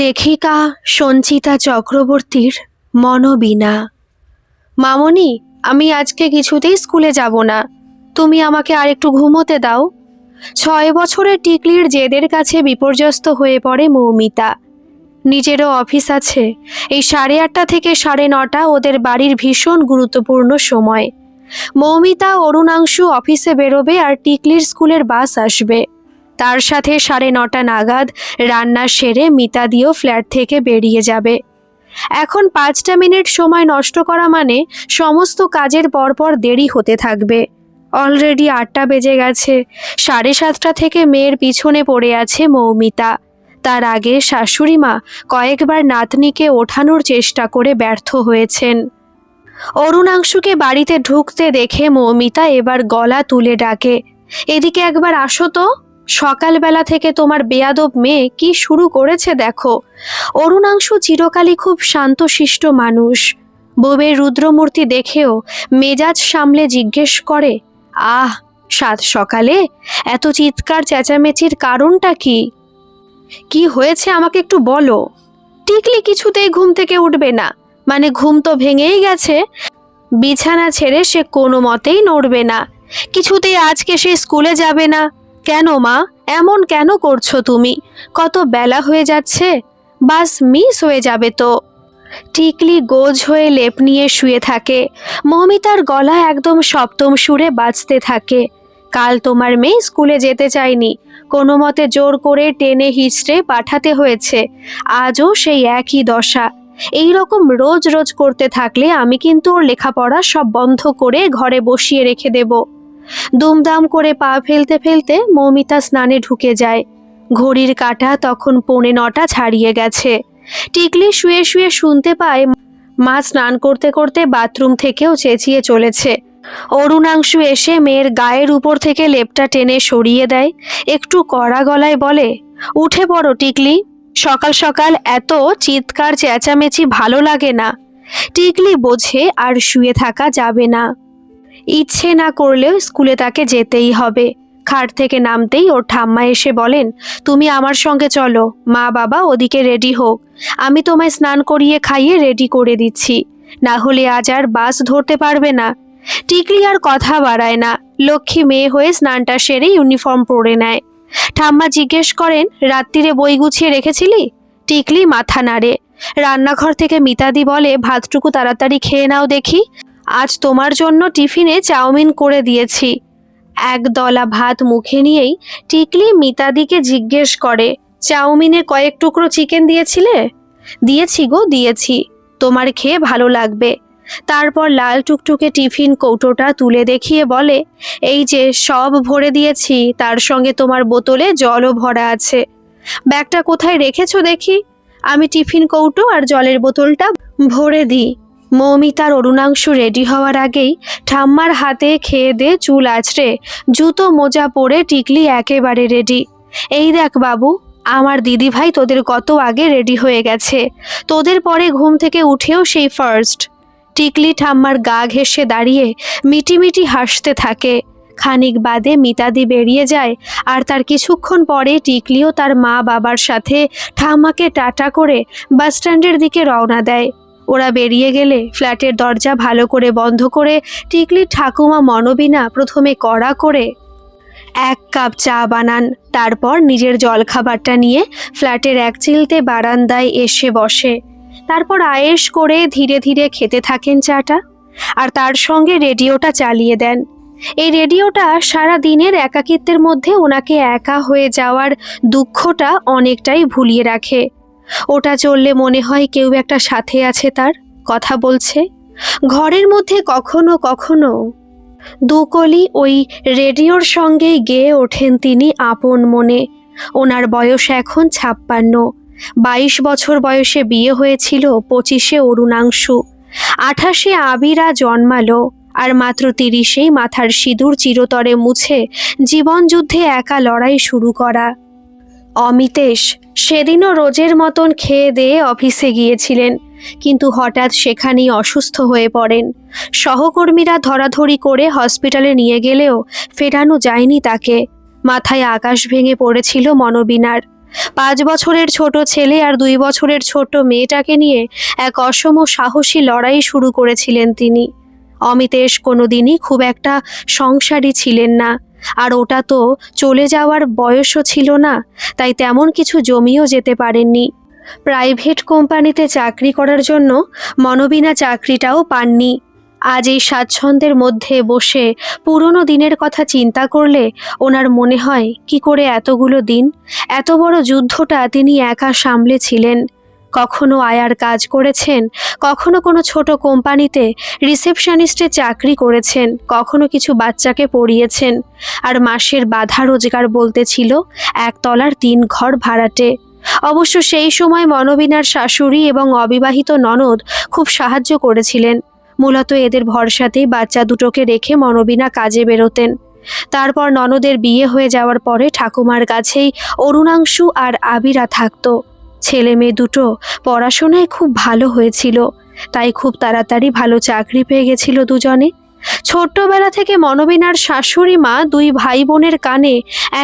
লেখিকা সঞ্চিতা চক্রবর্তীর মনোবীণা। মামনি, আমি আজকে কিছুতেই স্কুলে যাব না। তুমি আমাকে আর একটু ঘুমোতে দাও। 6 বছরের টিকলির জেদের কাছে বিপর্যস্ত হয়ে পড়ে মৌমিতা। নিজেরও অফিস আছে। এই 8:30 থেকে 9:30 ওদের বাড়ির ভীষণ গুরুত্বপূর্ণ সময়। মৌমিতা অরুণাংশু অফিসে বেরোবে আর টিকলির স্কুলের বাস আসবে। তার সাথে 9:30 নাগাদ রান্না সেরে মিতাদিও ফ্ল্যাট থেকে বেরিয়ে যাবে। এখন 5টা মিনিট সময় নষ্ট করা মানে সমস্ত কাজের পরপর দেরি হতে থাকবে। অলরেডি 8টা বেজে গেছে। 7:30 থেকে মেয়ের পিছনে পড়ে আছে মৌমিতা। তার আগে শাশুড়ি মা কয়েকবার নাতনিকে ওঠানোর চেষ্টা করে ব্যর্থ হয়েছেন। অরুণাংশুকে বাড়িতে ঢুকতে দেখে মৌমিতা এবার গলা তুলে ডাকে, এদিকে একবার আসো তো। সকালবেলা থেকে তোমার বেয়াদব মেয়ে কি শুরু করেছে দেখো। অরুণাংশু চিরকালই খুব শান্তশিষ্ট মানুষ। বউয়ের রুদ্রমূর্তি দেখেও মেজাজ সামলে জিজ্ঞেস করে, আহ, সাত সকালে এত চিৎকার চেঁচামেচির কারণটা কি? কি হয়েছে আমাকে একটু বলো। টিকলি কিছুতেই ঘুম থেকে উঠবে না। মানে ঘুম তো ভেঙেই গেছে, বিছানা ছেড়ে সে কোনো মতেই নড়বে না। কিছুতেই আজকে সে স্কুলে যাবে না। কেন মা, এমন কেন করছো তুমি? কত বেলা হয়ে যাচ্ছে, বাস মিস হয়ে যাবে তো। টিকলি গোজ হয়ে লেপ নিয়ে শুয়ে থাকে। মৌমিতার গলা একদম সপ্তম সুরে বাজতে থাকে। কাল তোমার মেয়ে স্কুলে যেতে চায়নি, কোনো মতে জোর করে টেনে হিচড়ে পাঠাতে হয়েছে। আজও সেই একই দশা। এই রকম রোজ রোজ করতে থাকলে আমি কিন্তু ওর লেখাপড়া সব বন্ধ করে ঘরে বসিয়ে রেখে দেব। দুমদাম করে পা ফেলতে ফেলতে মৌমিতা স্নানে ঢুকে যায়। ঘড়ির কাঁটা তখন 9:15 ছাড়িয়ে গেছে। টিকলি শুয়ে শুয়ে শুনতে পায় মা স্নান করতে করতে বাথরুম থেকেও চেঁচিয়ে চলেছে। অরুণাংশু এসে মেয়ের গায়ের উপর থেকে লেপটা টেনে সরিয়ে দেয়। একটু কড়া গলায় বলে, উঠে পড়ো টিকলি, সকাল সকাল এত চিৎকার চেঁচামেচি ভালো লাগে না। টিকলি বোঝে আর শুয়ে থাকা যাবে না। ইচ্ছে না করলেও স্কুলে তাকে যেতেই হবে। খাট থেকে নামতেই ওর ঠাম্মা এসে বলেন, তুমি আমার সঙ্গে চলো, মা বাবা ওদিকে রেডি হোক। আমি তোমায় স্নান করিয়ে খাইয়ে রেডি করে দিচ্ছি, না হলে আজ আর বাস ধরতে পারবে না। টিকলি আর কথা বাড়ায় না। লক্ষ্মী মেয়ে হয়ে স্নানটা সেরে ইউনিফর্ম পরে নেয়। ঠাম্মা জিজ্ঞেস করেন, রাত্রিরে বই গুছিয়ে রেখেছিলি? টিকলি মাথা নাড়ে। রান্নাঘর থেকে মিতাদি বলে, ভাতটুকু তাড়াতাড়ি খেয়ে নাও দেখি, আজ তোমার জন্য টিফিনে চাউমিন করে দিয়েছি। একদলা ভাত মুখে নিয়েই টিকলি মিতাদিকে জিজ্ঞেস করে, চাউমিনে কয়েক টুকরো চিকেন দিয়েছিলে? দিয়েছি গো, দিয়েছি, তোমার খেয়ে ভালো লাগবে। তারপর লাল টুকটুকে টিফিন কৌটোটা তুলে দেখিয়ে বলে, এই যে সব ভরে দিয়েছি, তার সঙ্গে তোমার বোতলে জলও ভরা আছে। ব্যাগটা কোথায় রেখেছো দেখি? আমি টিফিন কৌটো আর জলের বোতলটা ভরে দিই। মৌমিতার অরুণাংশু রেডি হওয়ার আগেই ঠাম্মার হাতে খেয়ে দে চুল আঁচড়ে জুতো মোজা পরে টিকলি একেবারে রেডি। এই দেখ বাবু, আমার দিদিভাই তোদের কত আগে রেডি হয়ে গেছে। তোদের পরে ঘুম থেকে উঠেও সেই ফার্স্ট। টিকলি ঠাম্মার গা ঘেঁষে দাঁড়িয়ে মিটিমিটি হাসতে থাকে। খানিক বাদে মিতাদি বেরিয়ে যায়, আর তার কিছুক্ষণ পরে টিকলিও তার মা বাবার সাথে ঠাম্মাকে টাটা করে বাসস্ট্যান্ডের দিকে রওনা দেয়। ওরা বেরিয়ে গেলে ফ্ল্যাটের দরজা ভালো করে বন্ধ করে টিকলির ঠাকুমা মনোবীণা প্রথমে কড়া করে 1 কাপ চা বানান। তারপর নিজের জলখাবারটা নিয়ে ফ্ল্যাটের এক চিলতে বারান্দায় এসে বসে। তারপর আয়েশ করে ধীরে ধীরে খেতে থাকেন চাটা, আর তার সঙ্গে রেডিওটা চালিয়ে দেন। এই রেডিওটা সারা দিনের একাকিত্বের মধ্যে ওনাকে একা হয়ে যাওয়ার দুঃখটা অনেকটাই ভুলিয়ে রাখে। ওটা চললে মনে হয় কেউ একটা সাথে আছে, তার কথা বলছে। ঘরের মধ্যে কখনো কখনো দুকলি ওই রেডিওর সঙ্গেই গেয়ে ওঠেন তিনি আপন মনে। ওনার বয়স এখন 56। 22 বছর বয়সে বিয়ে হয়েছিল 25-এ অরুণাংশু। 28-এ আবিরা জন্মালো, আর মাত্র 30-এই মাথার সিঁদুর চিরতরে মুছে জীবনযুদ্ধে একা লড়াই শুরু করা। অমিতেশ সেদিনও রোজের মতন খেয়ে দিয়ে অফিসে গিয়েছিলেন, কিন্তু হঠাৎ সেখানেই অসুস্থ হয়ে পড়েন। সহকর্মীরা ধরাধরি করে হসপিটালে নিয়ে গেলেও ফেরানো যায়নি তাকে। মাথায় আকাশ ভেঙে পড়েছিল মনোবীণার। 5 বছরের ছোট ছেলে আর 2 বছরের ছোট মেয়েটাকে নিয়ে এক অসম সাহসী লড়াই শুরু করেছিলেন তিনি। অমিতেশ কোনোদিনই খুব একটা সংসারী ছিলেন না, আর ওটা তো চলে যাওয়ার বয়সও ছিল না, তাই তেমন কিছু জমিও যেতে পারেননি। প্রাইভেট কোম্পানিতে চাকরি করার জন্য মনোবিনা চাকরিটাও পাননি। আজ এই স্বাচ্ছন্দ্যের মধ্যে বসে পুরনো দিনের কথা চিন্তা করলে ওনার মনে হয় কি করে এতগুলো দিন, এত বড় যুদ্ধটা তিনি একা সামলেছিলেন। কখনো আয়ার কাজ করেছেন, কখনো কোনো ছোট কোম্পানিতে রিসেপশনিস্টের চাকরি করেছেন, কখনো কিছু বাচ্চাকে পড়িয়েছেন, আর মাসের বাধা রোজগার বলতে ছিল 1 তলার 3 ঘর ভাড়াটে। অবশ্য সেই সময় মনোবিনার শাশুড়ি এবং অবিবাহিত ননদ খুব সাহায্য করেছিলেন। মূলত এদের ভরসাতেই বাচ্চা দুটোকে রেখে মনোবিনা কাজে বেরোতেন। তারপর ননদের বিয়ে হয়ে যাওয়ার পরে ঠাকুমার কাছেই অরুণাংশু আর আবিরা থাকতো। ছেলে মেয়ে দুটো পড়াশোনায় খুব ভালো হয়েছিল, তাই খুব তাড়াতাড়ি ভালো চাকরি পেয়ে গেছিল দুজনে। ছোট্টবেলা থেকে মনোবিনার শাশুড়ি মা 2 ভাই বোনের কানে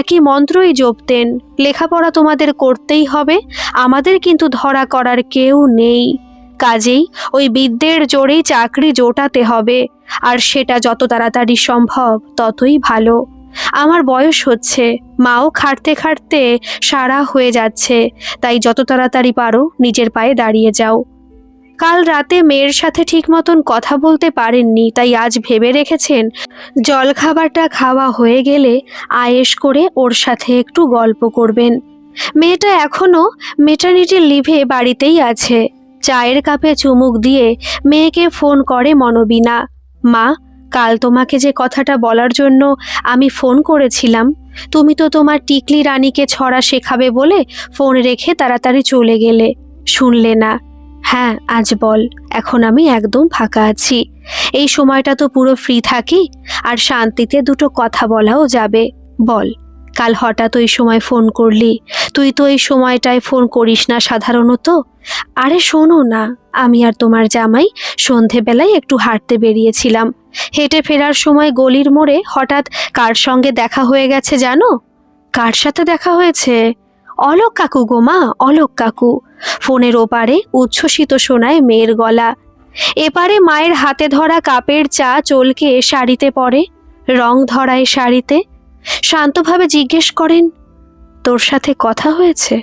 একই মন্ত্রই জপতেন, লেখাপড়া তোমাদের করতেই হবে, আমাদের কিন্তু ধরা করার কেউ নেই, কাজেই ওই বিদ্যের জোরেই চাকরি জোটাতে হবে, আর সেটা যত তাড়াতাড়ি সম্ভব ততই ভালো। আমার বয়স হচ্ছে, মাও খাটতে খাটতে সারা হয়ে যাচ্ছে, তাই যত তাড়াতাড়ি পারো নিজের পায়ে দাঁড়িয়ে যাও। কাল রাতে মেয়ের সাথে ঠিক মতন কথা বলতে পারেননি, তাই আজ ভেবে রেখেছেন জলখাবারটা খাওয়া হয়ে গেলে আয়েশ করে ওর সাথে একটু গল্প করবেন। মেয়েটা এখনো মেটার্নিটি লিভে বাড়িতেই আছে। চায়ের কাপে চুমুক দিয়ে মেয়েকে ফোন করে মনোবিনা। মা, কাল তোমাকে যে কথাটা বলার জন্য আমি ফোন করেছিলাম, তুমি তো তোমার টিকলি রানীকে ছড়া শেখাবে বলে ফোন রেখে তাড়াতাড়ি চলে গেলে, শুনলে না? হ্যাঁ, আজ বল, এখন আমি একদম ফাঁকা আছি। এই সময়টা তো পুরো ফ্রি থাকি, আর শান্তিতে দুটো কথা বলাও যাবে। বল, কাল হঠাৎ ওই সময় ফোন করলি? তুই তো এই সময়টায় ফোন করিস না সাধারণত। আরে শোনো না, আমি আর তোমার জামাই সন্ধেবেলায় একটু হাঁটতে বেরিয়েছিলাম। হেঁটে ফেরার সময় গলির মোড়ে হঠাৎ কার সঙ্গে দেখা হয়ে গেছে জানো? কার সাথে দেখা হয়েছে? অলোক কাকু গো মা, অলোক কাকু। ফোনের ওপারে উচ্ছ্বসিত শোনায় মেয়ের গলা। এপারে মায়ের হাতে ধরা কাপের চা চলকে শাড়িতে পড়ে, রং ধরায় শাড়িতে। শান্তভাবে জিজ্ঞেস করেন, তোর সাথে কথা হয়েছে?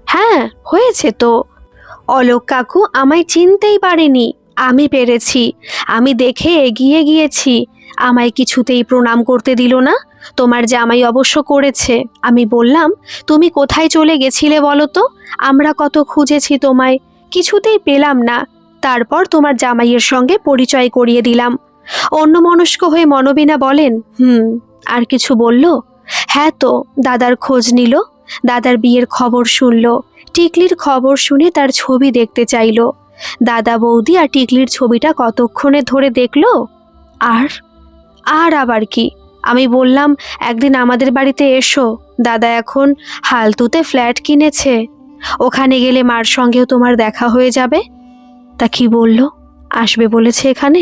হ্যাঁ, হয়েছে তো। অলোক কাকু আমায় চিনতেই পারেনি, আমি পেরেছি। আমি দেখে এগিয়ে গিয়েছি, আমায় কিছুতেই প্রণাম করতে দিল না। তোমার জামাই অবশ্য করেছে। আমি বললাম, তুমি কোথায় চলে গেছিলে বলো তো? আমরা কত খুঁজেছি তোমায়, কিছুতেই পেলাম না। তারপর তোমার জামাইয়ের সঙ্গে পরিচয় করিয়ে দিলাম। অন্যমনস্ক হয়ে মনোবিনা বলেন, আর কিছু বলল? হ্যাঁ তো, দাদার খোঁজ নিল, দাদার বিয়ের খবর শুনল, টিকলির খবর শুনে তার ছবি দেখতে চাইল। দাদা বৌদি আর টিকলির ছবিটা কতক্ষণে ধরে দেখলো। আর আর আবার কি? আমি বললাম, একদিন আমাদের বাড়িতে এসো, দাদা এখন হালতুতে ফ্ল্যাট কিনেছে, ওখানে গেলে মার সঙ্গেও তোমার দেখা হয়ে যাবে। তা কি বলল? আসবে বলেছে এখানে?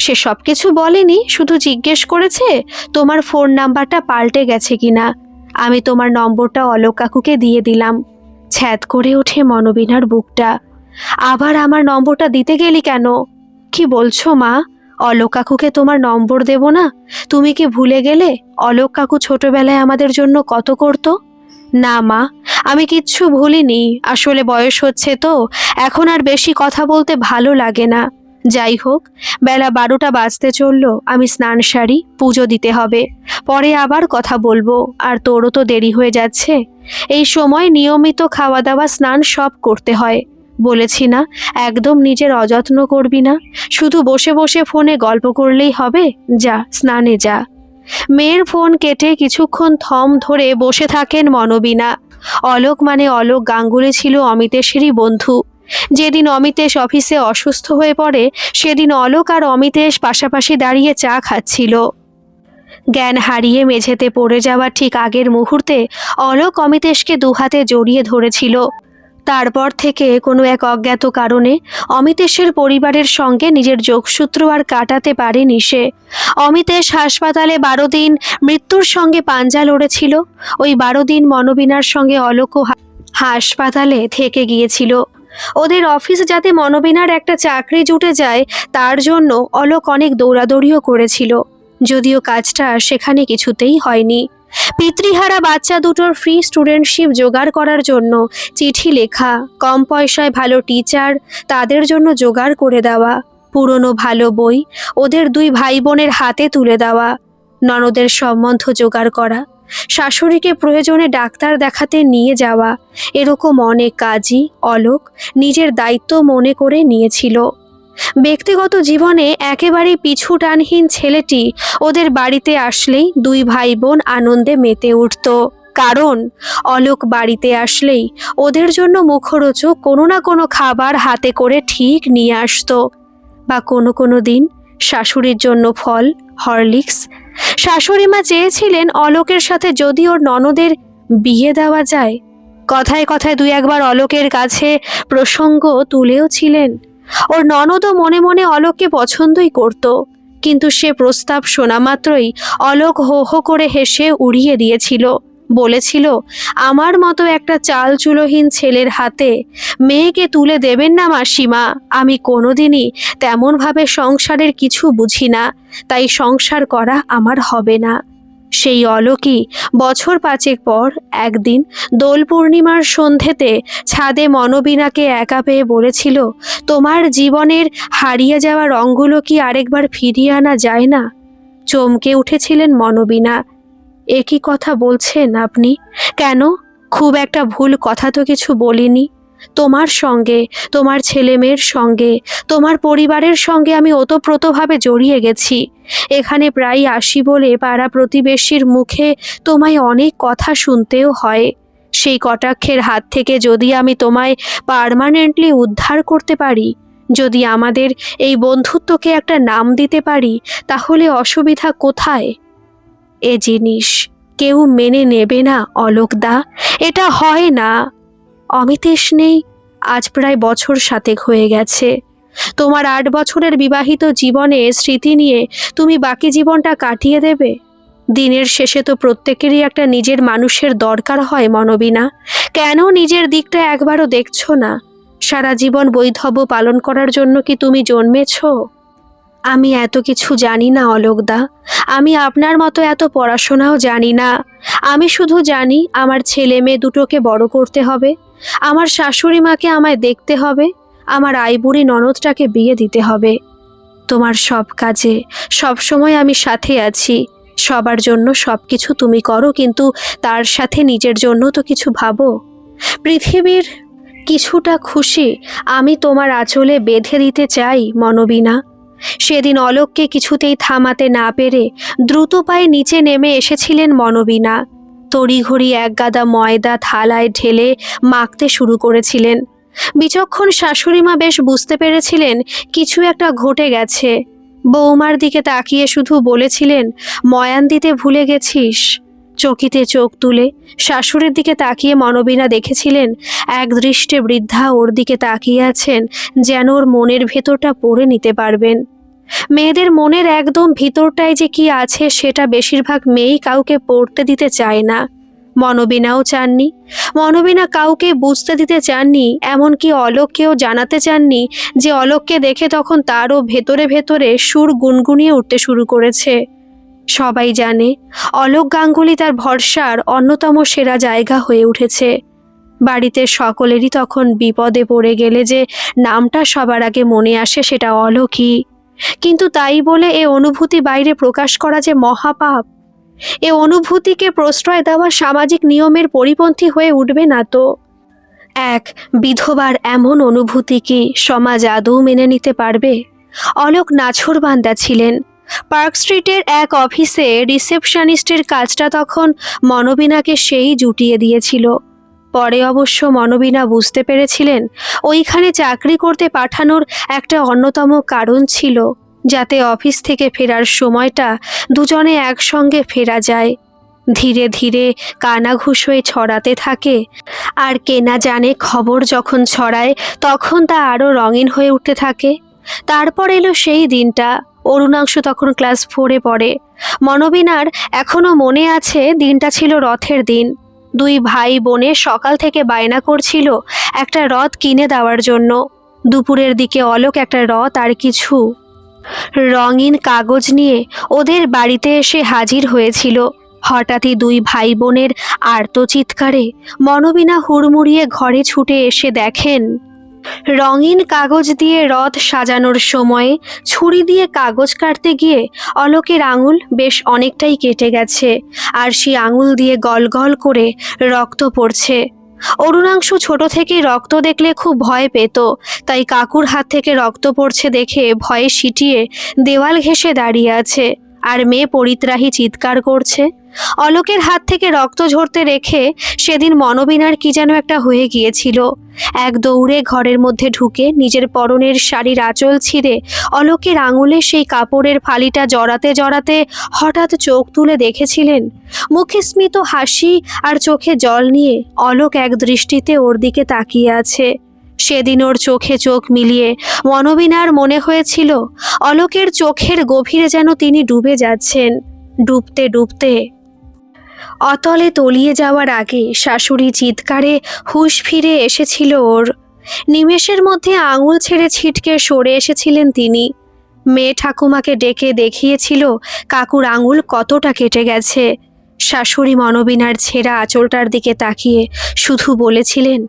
সে সব কিছু বলেনি, শুধু জিজ্ঞেস করেছে তোমার ফোন নাম্বারটা পাল্টে গেছে কিনা। আমি তোমার নম্বরটা অলোক কাকুকে দিয়ে দিলাম। ছ্যাদ করে ওঠে মনোবিনার বুকটা। আবার আমার নম্বরটা দিতে গেলি কেন? কি বলছো মা? অলোক কাকুকে তোমার নম্বর দেব না? তুমি কি ভুলে গেলে অলোক কাকু ছোটবেলায় আমাদের জন্য কত করতো? না মা, আমি কিচ্ছু ভুলিনি। আসলে বয়স হচ্ছে তো, এখন আর বেশি কথা বলতে ভালো লাগে না। যাই হোক, বেলা 12টা বাজতে চলল। আমি স্নান সারি, পুজো দিতে হবে, পরে আবার কথা বলবো। আর তোরও তো দেরি হয়ে যাচ্ছে। এই সময় নিয়মিত খাওয়া দাওয়া স্নান সব করতে হয়। বলেছি না, একদম নিজের অযত্ন করবি না, শুধু বসে বসে ফোনে গল্প করলেই হবে। যা, স্নানে যা। মেয়ের ফোন কেটে কিছুক্ষণ থম ধরে বসে থাকেন মনোবিনা। অলোক মানে অলোক গাঙ্গুলি ছিল অমিতেশেরই বন্ধু। যেদিন অমিতেশ অফিসে অসুস্থ হয়ে পড়ে, সেদিন অলোক আর অমিতেশ পাশাপাশি দাঁড়িয়ে চা খাচ্ছিল। জ্ঞান হারিয়ে মেঝেতে পড়ে যাওয়ার ঠিক আগের মুহূর্তে অলোক অমিতেশকে দুহাতে জড়িয়ে ধরেছিল। তারপর থেকে কোনো এক অজ্ঞাত কারণে অমিতেশের পরিবারের সঙ্গে নিজের যোগসূত্র আর কাটাতে পারেনি সে। অমিতেশ হাসপাতালে 12 দিন মৃত্যুর সঙ্গে পাঞ্জা লড়েছিল। ওই 12 দিন মনোবিনার সঙ্গে অলোকও হাসপাতালে থেকে গিয়েছিল। ওদের অফিস যাতে মনোবিনার একটা চাকরি জুটে যায় তার জন্য অলোক অনেক দৌড়াদৌড়িও করেছিল, যদিও কাজটা সেখানে কিছুতেই হয়নি। পিতৃহারা বাচ্চা দুটোর ফ্রি স্টুডেন্টশিপ জোগাড় করার জন্য চিঠি লেখা, কম পয়সায় ভালো টিচার তাদের জন্য জোগাড় করে দেওয়া, পুরনো ভালো বই ওদের 2 ভাই বোনের হাতে তুলে দেওয়া, ননদের সম্বন্ধ জোগাড় করা, শাশুড়িকে প্রয়োজনে ডাক্তার দেখাতে নিয়ে যাওয়া, এরকম অনেক কাজই অলোক নিজের দায়িত্ব মনে করে নিয়েছিল। ব্যক্তিগত জীবনে একেবারেই পিছু টানহীন ছেলেটি ওদের বাড়িতে আসলেই 2 ভাই বোন আনন্দে মেতে উঠত। কারণ অলোক বাড়িতে আসলেই ওদের জন্য মুখরোচক কোনো না কোনো খাবার হাতে করে ঠিক নিয়ে আসতো। বা কোনো দিন শাশুড়ির জন্য ফল, হরলিক্স। শাশুড়ি মা চেয়েছিলেন অলোকের সাথে যদি ওর ননদের বিয়ে দেওয়া যায়। কথায় কথায় 2-1বার অলোকের কাছে প্রসঙ্গ তুলেও ছিলেন। ওর ননদও মনে মনে অলোককে পছন্দই করত, কিন্তু সে প্রস্তাব শোনা মাত্রই অলোক হো হো করে হেসে উড়িয়ে দিয়েছিল। বলেছিল, আমার মতো একটা চাল চুলোহীন ছেলের হাতে মেয়েকে তুলে দেবেন না মাসিমা। আমি কোনোদিনই তেমনভাবে সংসারের কিছু বুঝি না, তাই সংসার করা আমার হবে না। সেই অলোকই বছর 5 পর একদিন দোল পূর্ণিমার সন্ধেতে ছাদে মনোবিনাকে একা পেয়ে বলেছিল, তোমার জীবনের হারিয়ে যাওয়া রঙগুলো কি আরেকবার ফিরিয়ে আনা যায় না? চমকে উঠেছিলেন মনোবিনা। এ কি কথা বলছেন আপনি? কেন? খুব একটা ভুল কথা তো কিছু বলিনি। তোমার সঙ্গে, তোমার ছেলে মেয়ের সঙ্গে, তোমার পরিবারের সঙ্গে আমি ওতপ্রোতভাবে জড়িয়ে গেছি। এখানে প্রায় আসি বলে পাড়া প্রতিবেশীর মুখে তোমায় অনেক কথা শুনতেও হয়। সেই কটাক্ষের হাত থেকে যদি আমি তোমায় পার্মানেন্টলি উদ্ধার করতে পারি, যদি আমাদের এই বন্ধুত্বকে একটা নাম দিতে পারি, তাহলে অসুবিধা কোথায়? এ জিনিস কেউ মেনে নেবে না অলোকদা, এটা হয় না। অমিতেশ নেই, আজ প্রায় বছর 7 হয়ে গেছে। তোমার 8 বছরের বিবাহিত জীবনে স্মৃতি নিয়ে তুমি বাকি জীবনটা কাটিয়ে দেবে? দিনের শেষে তো প্রত্যেকেরই একটা নিজের মানুষের দরকার হয় মনোবিনা। কেন নিজের দিকটা একবারও দেখছো না? সারা জীবন বৈধব্য পালন করার জন্য কি তুমি জন্মেছো? আমি এত কিছু জানি না অলোকদা, আমি আপনার মতো এত পড়াশোনাও জানি না। আমি শুধু জানি আমার ছেলে মেয়ে দুটোকে বড় করতে হবে, আমার শাশুড়ি মাকে আমায় দেখতে হবে, আমার আইবুড়ি ননদটাকে বিয়ে দিতে হবে। তোমার সব কাজে সব সময় আমি সাথে আছি। সবার জন্য সব কিছু তুমি করো, কিন্তু তার সাথে নিজের জন্য তো কিছু ভাবো। পৃথিবীর কিছুটা খুশি আমি তোমার আঁচলে বেঁধে দিতে চাই মনোবিনা। সেদিন অলোককে কিছুতেই থামাতে না পেরে দ্রুত পায়ে নিচে নেমে এসেছিলেন মনোবিনা। তড়িঘড়ি 1 গাদা ময়দা থালায় ঢেলে মাখতে শুরু করেছিলেন। বিচক্ষণ শাশুড়িমা বেশ বুঝতে পেরেছিলেন কিছু একটা ঘটে গেছে। বৌমার দিকে তাকিয়ে শুধু বলেছিলেন, ময়ান দিতে ভুলে গেছিস। চকিতে চোখ তুলে শাশুড়ির দিকে তাকিয়ে মনোবিনা দেখেছিলেন এক দৃষ্টে বৃদ্ধা ওর দিকে তাকিয়ে আছেন, যেন ওর মনের ভেতরটা পড়ে নিতে পারবেন। মেয়েদের মনের একদম ভিতরটায় যে কি আছে সেটা বেশিরভাগ মেয়েই কাউকে পড়তে দিতে চায় না। মনোবিনাও চাননি। মনোবিনা কাউকে বুঝতে দিতে চাননি, এমনকি অলোককেও জানাতে চাননি যে অলোককে দেখে তখন তারও ভেতরে ভেতরে সুর গুনগুনিয়ে উঠতে শুরু করেছে। সবাই জানে অলোক গাঙ্গুলি তার ভরসার অন্যতম সেরা জায়গা হয়ে উঠেছে। বাড়িতে সকলেরই তখন বিপদে পড়ে গেলে যে নামটা সবার আগে মনে আসে সেটা অলোকই। কিন্তু তাই বলে এ অনুভূতি বাইরে প্রকাশ করা যে মহাপাপ। এ অনুভূতিকে প্রশ্রয় দেওয়া সামাজিক নিয়মের পরিপন্থী হয়ে উঠবে না তো? এক বিধবার এমন অনুভূতি কি সমাজ আদৌ মেনে নিতে পারবে? অলোক নাছোড়বান্দা ছিলেন। পার্ক স্ট্রিটের এক অফিসে রিসেপশনিস্টের কাজটা তখন মনোবিনাকে সেই জুটিয়ে দিয়েছিল। পরে অবশ্য মনোবিনা বুঝতে পেরেছিলেন ওইখানে চাকরি করতে পাঠানোর একটা অন্যতম কারণ ছিল যাতে অফিস থেকে ফেরার সময়টা দুজনে একসঙ্গে ফেরা যায়। ধীরে ধীরে কানাঘুষ হয়ে ছড়াতে থাকে। আর কেনা জানে খবর যখন ছড়ায় তখন তা আরও রঙিন হয়ে উঠতে থাকে। তারপর এলো সেই দিনটা। অরুণাংশু তখন ক্লাস 4-এ পড়ে। মনোবিনার এখনো মনে আছে, দিনটা ছিল রথের দিন। দুই ভাই বোনে সকাল থেকে বায়না করছিল একটা রথ কিনে দেওয়ার জন্য। দুপুরের দিকে অলোক একটা রথ আর কিছু রঙিন কাগজ নিয়ে ওদের বাড়িতে এসে হাজির হয়েছিল। হঠাৎই দুই ভাই বোনের আর্তচিৎকারে মনোবিনা হুড়মুড়িয়ে ঘরে ছুটে এসে দেখেন রঙিন কাগজ দিয়ে রথ সাজানোর সময়ে ছুরি দিয়ে কাগজ কাটতে গিয়ে অলোকের আঙুল বেশ অনেকটাই কেটে গেছে, আর সেই আঙুল দিয়ে গল গল করে রক্ত পড়ছে। অরুণাংশু ছোট থেকেই রক্ত দেখলে খুব ভয় পেত, তাই কাকুর হাত থেকে রক্ত পড়ছে দেখে ভয়ে সিটিয়ে দেওয়াল ঘেঁষে দাঁড়িয়ে আছে, আর মেয়ে পরিত্রাহী চিৎকার করছে। অলোকের হাত থেকে রক্ত ঝরতে রেখে সেদিন মনোবিনার কি যেন একটা হয়ে গিয়েছিল। এক দৌড়ে ঘরের মধ্যে ঢুকে নিজের পরনের শাড়ির আঁচল ছিঁড়ে অলোকের আঙুলে সেই কাপড়ের ফালিটা জড়াতে জড়াতে হঠাৎ চোখ তুলে দেখেছিলেন মুখে স্মিত হাসি আর চোখে জল নিয়ে অলোক এক দৃষ্টিতে ওর দিকে তাকিয়ে আছে। সেদিন ওর চোখে চোখ মিলিয়ে মনোবিনার মনে হয়েছিল অলোকের চোখের গভীরে যেন তিনি ডুবে যাচ্ছেন। ডুবতে ডুবতে অতলে তলিয়ে যাওয়ার আগে শাশুড়ি চিৎকারে হুঁশ ফিরে এসেছিল ওর। নিমেষের মধ্যে আঙুল ছেড়ে ছিটকে সরে এসেছিলেন তিনি। মেয়ে ঠাকুমাকে ডেকে দেখিয়েছিল কাকুর আঙুল কতটা কেটে গেছে। শাশুড়ি মনোবিনার ছেঁড়া আঁচলটার দিকে তাকিয়ে শুধু বলেছিলেন,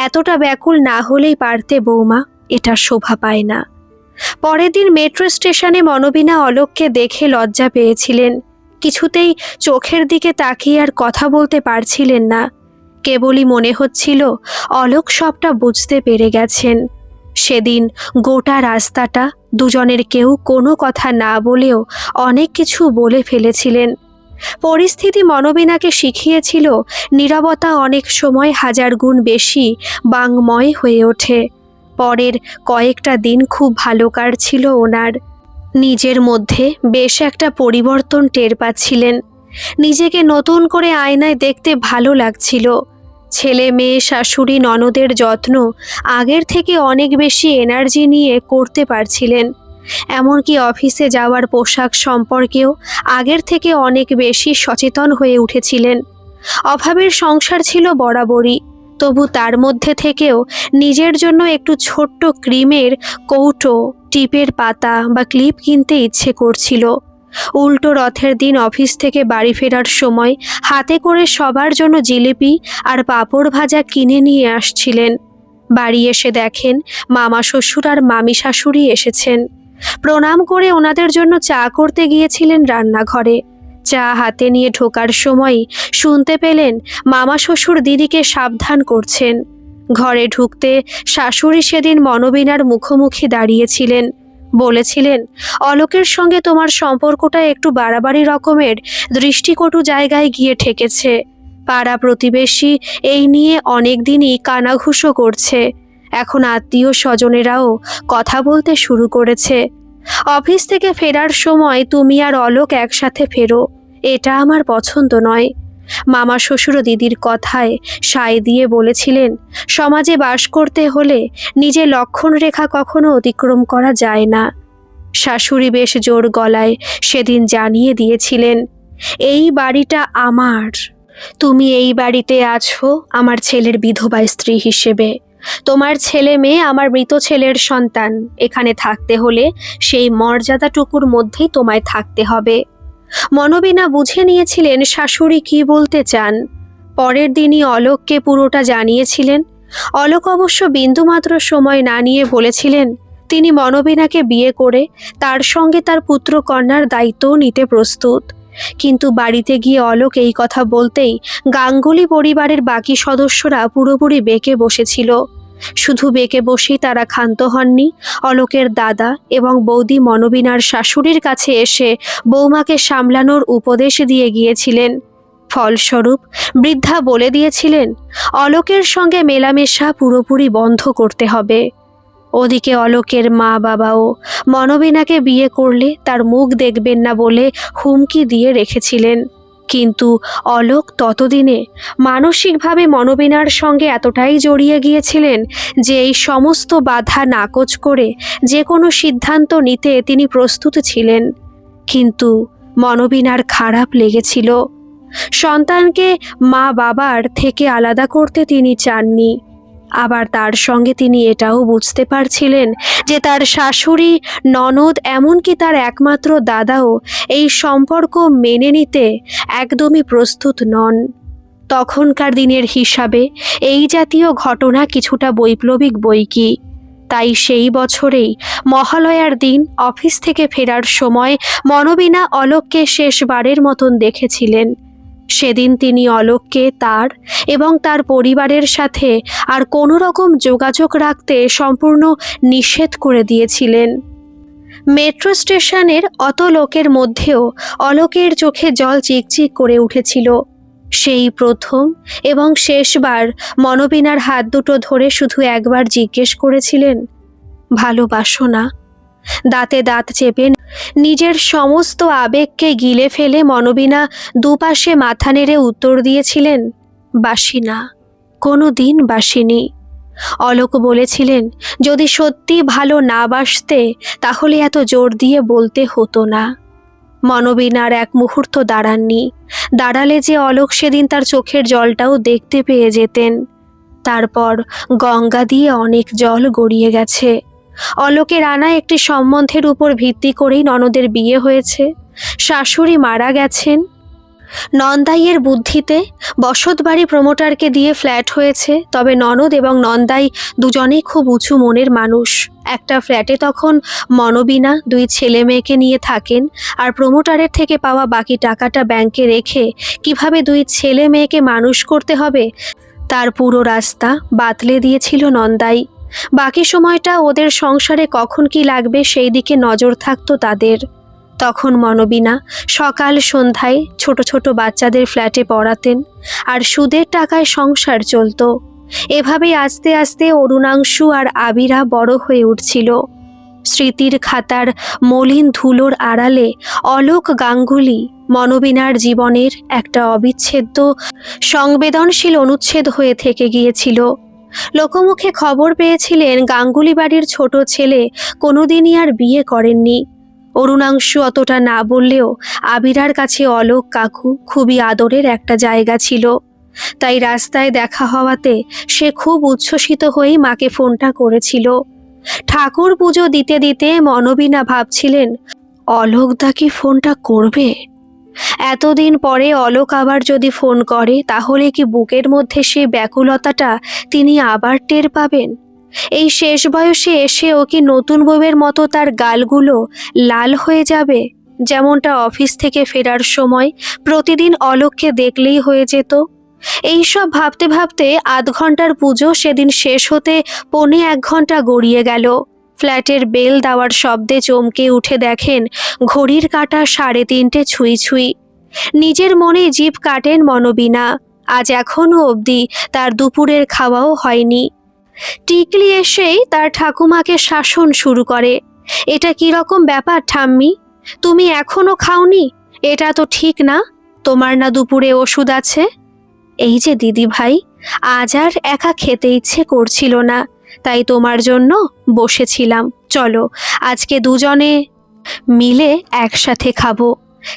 এতটা ব্যাকুল না হলেই পারতে বৌমা, এটা শোভা পায় না। পরের দিন মেট্রো স্টেশনে মনোবিনা অলোককে দেখে লজ্জা পেয়েছিলেন। কিছুতেই চোখের দিকে তাকিয়ে আর কথা বলতে পারছিলেন না। কেবলই মনে হচ্ছিল অলোক সবটা বুঝতে পেরে গেছেন। সেদিন গোটা রাস্তাটা দুজনের কেউ কোনো কথা না বলেও অনেক কিছু বলে ফেলেছিলেন। পরিস্থিতি মনোবিনাকে শিখিয়েছিল নীরবতা অনেক সময় হাজার গুণ বেশি বাংময় হয়ে ওঠে। পরের কয়েকটা দিন খুব ভালো কাটছিল ওনার। নিজের মধ্যে বেশ একটা পরিবর্তন টের পাচ্ছিলেন। নিজেকে নতুন করে আয়নায় দেখতে ভালো লাগছিল। ছেলে মেয়ে শাশুড়ি ননদের যত্ন আগের থেকে অনেক বেশি এনার্জি নিয়ে করতে পারছিলেন। এমনকি অফিসে যাওয়ার পোশাক সম্পর্কেও আগের থেকে অনেক বেশি সচেতন হয়ে উঠেছিলেন। অভাবের সংসার ছিল বরাবরই, তবু তার মধ্যে থেকেও নিজের জন্য একটু ছোট্ট ক্রিমের কৌটো, টিপের পাতা বা ক্লিপ কিনতে ইচ্ছে করছিল। উল্টো রথের দিন অফিস থেকে বাড়ি ফেরার সময় হাতে করে সবার জন্য জিলিপি আর পাঁপড় ভাজা কিনে নিয়ে আসছিলেন। বাড়ি এসে দেখেন মামা শ্বশুর আর মামি শাশুড়ি এসেছেন। প্রণাম করে ওনাদের জন্য চা করতে গিয়েছিলেন রান্নাঘরে। চা হাতে নিয়ে ঢোকার সময় শুনতে পেলেন মামা শ্বশুর দিদিকে সাবধান করছেন। ঘরে ঢুকতে শাশুড়ি সেদিন মনোবিনার মুখোমুখি দাঁড়িয়েছিলেন। বলেছিলেন, অলোকের সঙ্গে তোমার সম্পর্কটা একটু বাড়াবাড়ি রকমের দৃষ্টিকটু জায়গায় গিয়ে ঠেকেছে। পাড়া প্রতিবেশী এই নিয়ে অনেক দিনই কানাঘুষো করছে। এখন আত্মীয় স্বজনেরাও কথা বলতে শুরু করেছে। অফিস থেকে ফেরার সময় তুমি আর অলোক একসাথে ফেরো, এটা আমার পছন্দ নয়। মামা শ্বশুর দিদির কথায় সায় দিয়ে বলেছিলেন, সমাজে বাস করতে হলে নিজের লক্ষণ রেখা কখনো অতিক্রম করা যায় না। শাশুড়ি বেশ জোর গলায় সেদিন জানিয়ে দিয়েছিলেন, এই বাড়িটা আমার। তুমি এই বাড়িতে আছো আমার ছেলের বিধবা স্ত্রী হিসেবে। তোমার ছেলে মেয়ে আমার মৃত ছেলের সন্তান। এখানে থাকতে হলে সেই মর্যাদাটুকুর মধ্যেই তোমায় থাকতে হবে। মনোবিনা বুঝে নিয়েছিলেন শাশুড়ি কি বলতে চান। পরের দিনই অলোককে পুরোটা জানিয়েছিলেন। অলোক অবশ্য বিন্দুমাত্র সময় না নিয়ে বলেছিলেন তিনি মনোবিনাকে বিয়ে করে তার সঙ্গে তার পুত্র কন্যার দায়িত্বও নিতে প্রস্তুত। কিন্তু বাড়িতে গিয়ে অলোক এই কথা বলতেই গাঙ্গুলি পরিবারের বাকি সদস্যরা পুরোপুরি বেঁকে বসেছিল। শুধু বেঁকে বসেই তারা ক্ষান্ত হননি, অলোকের দাদা এবং বৌদি মনোবিনার শাশুড়ির কাছে এসে বৌমাকে সামলানোর উপদেশ দিয়ে গিয়েছিলেন। ফলস্বরূপ বৃদ্ধা বলে দিয়েছিলেন অলোকের সঙ্গে মেলামেশা পুরোপুরি বন্ধ করতে হবে। ওদিকে অলোকের মা বাবাও মনোবিনাকে বিয়ে করলে তার মুখ দেখবেন না বলে হুমকি দিয়ে রেখেছিলেন। কিন্তু অলোক ততদিনে মানসিকভাবে মনোবীণার সঙ্গে এতটাই জড়িয়ে গিয়েছিলেন যে এই সমস্ত বাধা নাকচ করে যে কোনো সিদ্ধান্ত নিতে তিনি প্রস্তুত ছিলেন। কিন্তু মনোবীণার খারাপ লেগেছিল। সন্তানকে মা বাবার থেকে আলাদা করতে তিনি চাননি। আবার তার সঙ্গে তিনি এটাও বুঝতে পারছিলেন যে তার শাশুড়ি, ননদ, এমনকি তার একমাত্র দাদাও এই সম্পর্ক মেনে নিতে একদমই প্রস্তুত নন। তখনকার দিনের হিসাবে এই জাতীয় ঘটনা কিছুটা বৈপ্লবিক বৈকি। তাই সেই বছরেই মহালয়ার দিন অফিস থেকে ফেরার সময় মনোবীণা অলোককে শেষবারের মতন দেখেছিলেন। সেদিন তিনি অলোককে তার এবং তার পরিবারের সাথে আর কোনো রকম যোগাযোগ রাখতে সম্পূর্ণ নিষেধ করে দিয়েছিলেন। মেট্রো স্টেশনের অত লোকের মধ্যেও অলোকের চোখে জল চিকচিক করে উঠেছিল। সেই প্রথম এবং শেষবার মনোবীণার হাত দুটো ধরে শুধু একবার জিজ্ঞেস করেছিলেন, ভালোবাসো না? দাঁতে দাঁত চেপে নিজের সমস্ত আবেগকে গিলে ফেলে মনোবীণা দুপাশে মাথা নেড়ে উত্তর দিয়েছিলেন, বাসি না, কোনো দিন বাসিনি। অলোক বলেছিলেন, যদি সত্যি ভালো না বাসতে তাহলে এত জোর দিয়ে বলতে হতো না। মনোবীণার এক মুহূর্ত দাঁড়াননি। দাঁড়ালে যে অলোক সেদিন তার চোখের জলটাও দেখতে পেয়ে যেতেন। তারপর গঙ্গা দিয়ে অনেক জল গড়িয়ে গেছে। অলোকের আনা একটি সম্বন্ধের উপর ভিত্তি করেই ননদের বিয়ে হয়েছে। শাশুড়ি মারা গেছেন। নন্দাইয়ের বুদ্ধিতে বসতবাড়ি প্রমোটারকে দিয়ে ফ্ল্যাট হয়েছে। তবে ননদ এবং নন্দাই দুজনেই খুব উঁচু মনের মানুষ। একটা ফ্ল্যাটে তখন মনোবীণা দুই ছেলে মেয়েকে নিয়ে থাকেন, আর প্রমোটারের থেকে পাওয়া বাকি টাকাটা ব্যাংকে রেখে কিভাবে দুই ছেলে মেয়েকে মানুষ করতে হবে তার পুরো রাস্তা বাতলে দিয়েছিল নন্দাই। বাকি সময়টা ওদের সংসারে কখন কি লাগবে সেই দিকে নজর থাকতো তাদের। তখন মনোবীণা সকাল সন্ধ্যায় ছোট ছোট বাচ্চাদের ফ্ল্যাটে পড়াতেন, আর সুদের টাকায় সংসার চলতো। এভাবেই আস্তে আস্তে অরুণাংশু আর আবিরা বড় হয়ে উঠছিল। স্মৃতির খাতার মলিন ধুলোর আড়ালে অলোক গাঙ্গুলি মনোবীণার জীবনের একটা অবিচ্ছেদ্য সংবেদনশীল অনুচ্ছেদ হয়ে থেকে গিয়েছিল। লোকমুখে খবর পেয়েছিলেন গাঙ্গুলি বাড়ির ছোট ছেলে কোনোদিনই আর বিয়ে করেননি। অরুণাংশু অতটা না বললেও আবিরার কাছে অলোক কাকু খুবই আদরের একটা জায়গা ছিল। তাই রাস্তায় দেখা হওয়াতে সে খুব উচ্ছ্বসিত হয়েই মাকে ফোনটা করেছিল। ঠাকুর পুজো দিতে দিতে মনোবীণা ভাবছিলেন, অলোকদা কি ফোনটা করবে? এতদিন পরে অলোক আবার যদি ফোন করে তাহলে কি বুকের মধ্যে সেই ব্যাকুলতাটা তিনি আবার টের পাবেন? এই শেষ বয়সে এসেও কি নতুন বউয়ের মতো তার গালগুলো লাল হয়ে যাবে, যেমনটা অফিস থেকে ফেরার সময় প্রতিদিন অলোককে দেখলেই হয়ে যেত? এইসব ভাবতে ভাবতে আধ ঘন্টার পুজো সেদিন শেষ হতে 1.25 ঘন্টা গড়িয়ে গেল। ফ্ল্যাটের বেল দেওয়ার শব্দে চমকে উঠে দেখেন ঘড়ির কাঁটা 3:30 ছুঁই ছুঁই। নিজের মনে জিভ কাটেন মনোবীণা। আজ এখনও অবধি তার দুপুরের খাওয়াও হয়নি। টিকলি এসেই তার ঠাকুমাকে শাসন শুরু করে, এটা কিরকম ব্যাপার ঠাম্মি, তুমি এখনো খাওনি? এটা তো ঠিক না। তোমার না দুপুরে ওষুধ আছে? এই যে দিদি ভাই, আজ আর একা খেতে ইচ্ছে করছিল না, তাই তোমার জন্য বসেছিলাম। চলো আজকে দুজনে মিলে একসাথে খাবো।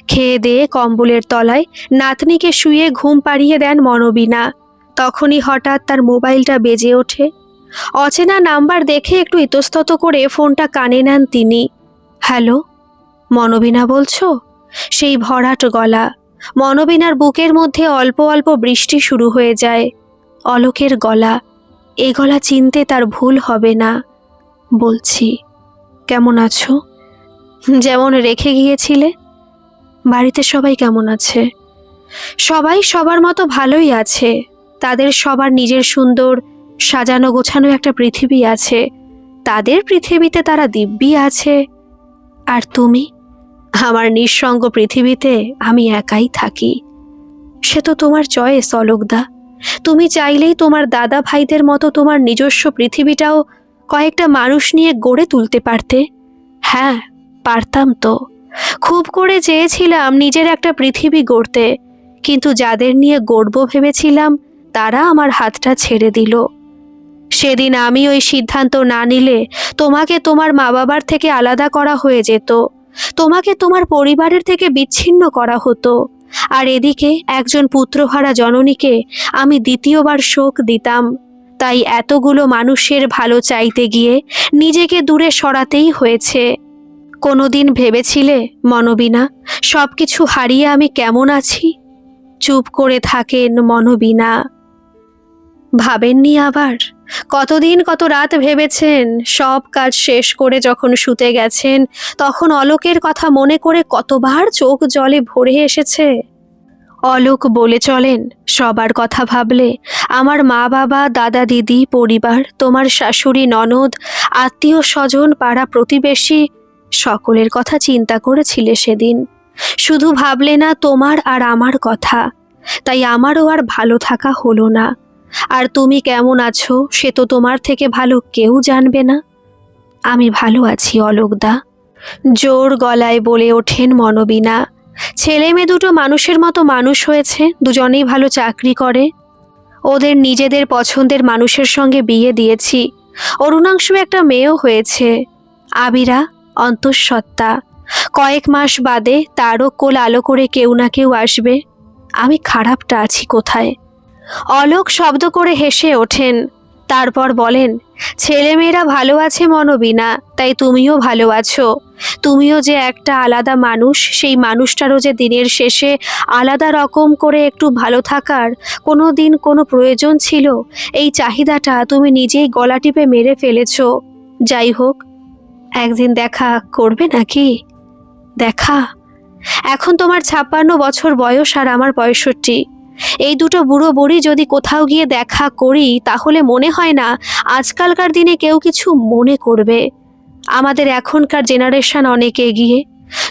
খেয়ে দিয়ে কম্বলের তলায় নাতনিকে শুয়ে ঘুম পাড়িয়ে দেন মনোবীণা। তখনই হঠাৎ তার মোবাইলটা বেজে ওঠে। অচেনা নাম্বার দেখে একটু ইতস্তত করে ফোনটা কানে নেন তিনি। হ্যালো, মনোবীণা বলছো? সেই ভরাট গলা। মনোবীণার বুকের মধ্যে অল্প অল্প বৃষ্টি শুরু হয়ে যায়। অলোকের গলা। এ গলা চিনতে তার ভুল হবে না। বলছি, কেমন আছো? যেমন রেখে গিয়েছিলে। বাড়িতে সবাই কেমন আছে? সবাই সবার মতো ভালোই আছে। তাদের সবার নিজের সুন্দর সাজানো গোছানো একটা পৃথিবী আছে। তাদের পৃথিবীতে তারা দিব্যি আছে। আর তুমি? আমার নিঃসঙ্গ পৃথিবীতে আমি একাই থাকি। সে তো তোমার চয়েস অলোকদা। তুমি চাইলেই তোমার দাদা ভাইদের মতো তোমার নিজস্ব পৃথিবীটাও কয়েকটা মানুষ নিয়ে গড়ে তুলতে পারতে। হ্যাঁ, পারতাম তো। খুব করে চেয়েছিলাম নিজের একটা পৃথিবী গড়তে, কিন্তু যাদের নিয়ে গর্ব ভেবেছিলাম তারা আমার হাতটা ছেড়ে দিল। সেদিন আমি ওই সিদ্ধান্ত না নিলে তোমাকে তোমার মা বাবার থেকে আলাদা করা হয়ে যেত, তোমাকে তোমার পরিবারের থেকে বিচ্ছিন্ন করা হতো, আর এদিকে একজন পুত্রহারা জননীকে আমি দ্বিতীয়বার শোক দিতাম। তাই এতগুলো মানুষের ভালো চাইতে গিয়ে নিজেকে দূরে সরাতেই হয়েছে। কোনোদিন ভেবেছিলে মনোবীণা, সবকিছু হারিয়ে আমি কেমন আছি? চুপ করে থাকেন মনোবীণা। ভাবেননি আবার? কতদিন কত রাত ভেবেছেন। সব কাজ শেষ করে যখন শুতে গেছেন তখন অলোকের কথা মনে করে কতবার চোখ জলে ভরে এসেছে। অলোক বলে চলেন, সবার কথা ভাবলে আমার মা বাবা, দাদা দিদি, পরিবার, তোমার শাশুড়ি, ননদ, আত্মীয় স্বজন, পাড়া প্রতিবেশী সকলের কথা চিন্তা করেছিলে সেদিন। শুধু ভাবলে না তোমার আর আমার কথা। তাই আমারও আর ভালো থাকা হলো না। আর তুমি কেমন আছো সে তো তোমার থেকে ভালো কেউ জানবে না। আমি ভালো আছি অলোকদা, জোর গলায় বলে ওঠেন মনোবীণা। ছেলে মেয়ে দুটো মানুষের মতো মানুষ হয়েছে, দুজনেই ভালো চাকরি করে। ওদের নিজেদের পছন্দের মানুষের সঙ্গে বিয়ে দিয়েছি। অরুণাংশু একটা মেয়েও হয়েছে, আবিরা, অন্তঃসত্ত্বা। কয়েক মাস বাদে তারও কোল আলো করে কেউ না কেউ আসবে। আমি খারাপটা আছি কোথায়? অলোক শব্দ করে হেসে ওঠেন, তারপর বলেন, ছেলেমেয়েরা ভালো আছে মনোবীণা, তাই তুমিও ভালো আছো। তুমিও যে একটা আলাদা মানুষ, সেই মানুষটারও যে দিনের শেষে আলাদা রকম করে একটু ভালো থাকার কোনো দিন কোনো প্রয়োজন ছিল, এই চাহিদাটা তুমি নিজেই গলা টিপে মেরে ফেলেছো। যাই হোক, একদিন দেখা করবে নাকি? দেখা? এখন তোমার 56 বছর বয়স আর আমার 65। এই দুটো বুড়ো বুড়ি যদি কোথাও গিয়ে দেখা করি তাহলে মনে হয় না আজকালকার দিনে কেউ কিছু মনে করবে। আমাদের এখনকার জেনারেশন অনেক এগিয়ে।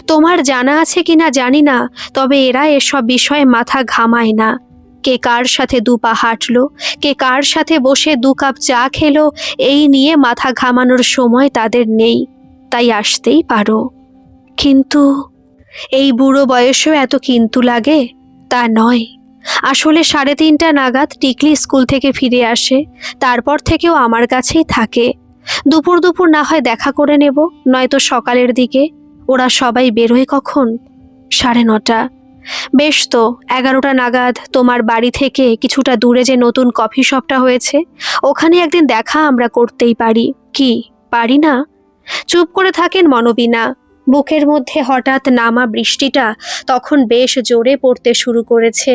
তোমার জানা আছে কিনা জানি না, তবে এরা এসব বিষয়ে মাথা ঘামায় না। কে কার সাথে দুপা হাঁটলো, কে কার সাথে বসে 2 কাপ চা খেলো, এই নিয়ে মাথা ঘামানোর সময় তাদের নেই। তাই আসতেই পারো। কিন্তু এই বুড়ো বয়সেও এত কিন্তু লাগে তা নয়। আসলে 3:30 নাগাদ টিকলি স্কুল থেকে ফিরে আসে, তারপর থেকেও আমার কাছেই থাকে। দুপুর দুপুর না হয় দেখা করে নেব, নয়তো সকালের দিকে। ওরা সবাই বেরোয় কখন? 9:30। বেশ তো, 11টা নাগাদ তোমার বাড়ি থেকে কিছুটা দূরে যে নতুন কফি শপটা হয়েছে, ওখানে একদিন দেখা আমরা করতেই পারি। কি পারি না? চুপ করে থাকেন মনোবীণা। বুকের মধ্যে হঠাৎ নামা বৃষ্টিটা তখন বেশ জোরে পড়তে শুরু করেছে।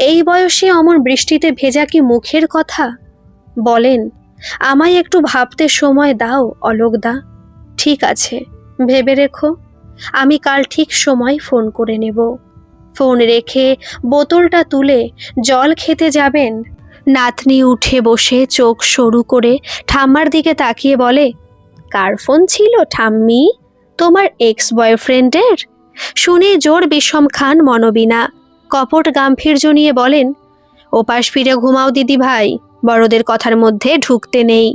এই বয়সে অমন বৃষ্টিতে ভেজা কি মুখের কথা? বলেন, আমায় একটু ভাবতে সময় দাও অলোকদা। ঠিক আছে, ভেবে রেখো। আমি কাল ঠিক সময় ফোন করে নেব। ফোন রেখে বোতলটা তুলে জল খেতে যাবেন। নাতনি উঠে বসে চোখ সরু করে ঠাম্মার দিকে তাকিয়ে বলে, কার ফোন ছিল ঠাম্মি? তোমার এক্স বয়ফ্রেন্ডের? শুনে জোর বিষম খান মনোবীণা। কপট গাম্ভীর্য নিয়ে বলেন, ওপাশ ফিরে ঘুমাও দিদি ভাই, বড়দের কথার মধ্যে ঢুকতে নেই।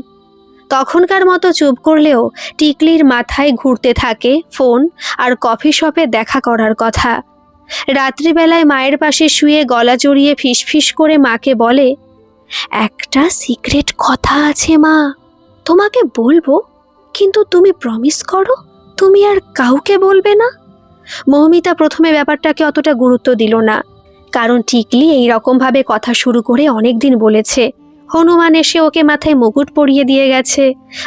তখনকার মতো চুপ করলেও টিকলির মাথায় ঘুরতে থাকে ফোন আর কফি শপে দেখা করার কথা। রাত্রিবেলায় মায়ের পাশে শুয়ে গলা জড়িয়ে ফিসফিস করে মাকে বলে, একটা সিক্রেট কথা আছে মা, তোমাকে বলবো, কিন্তু তুমি প্রমিস করো তুমি আর কাউকে বলবে না। মৌমিতা প্রথমে ব্যাপারটাকে অতটা গুরুত্ব দিল না, কারণ টিকলি এই রকমভাবে কথা শুরু করে অনেক দিন বলেছে হনুমান এসে ওকে মাথায় মুকুট পরিয়ে দিয়ে গেছে,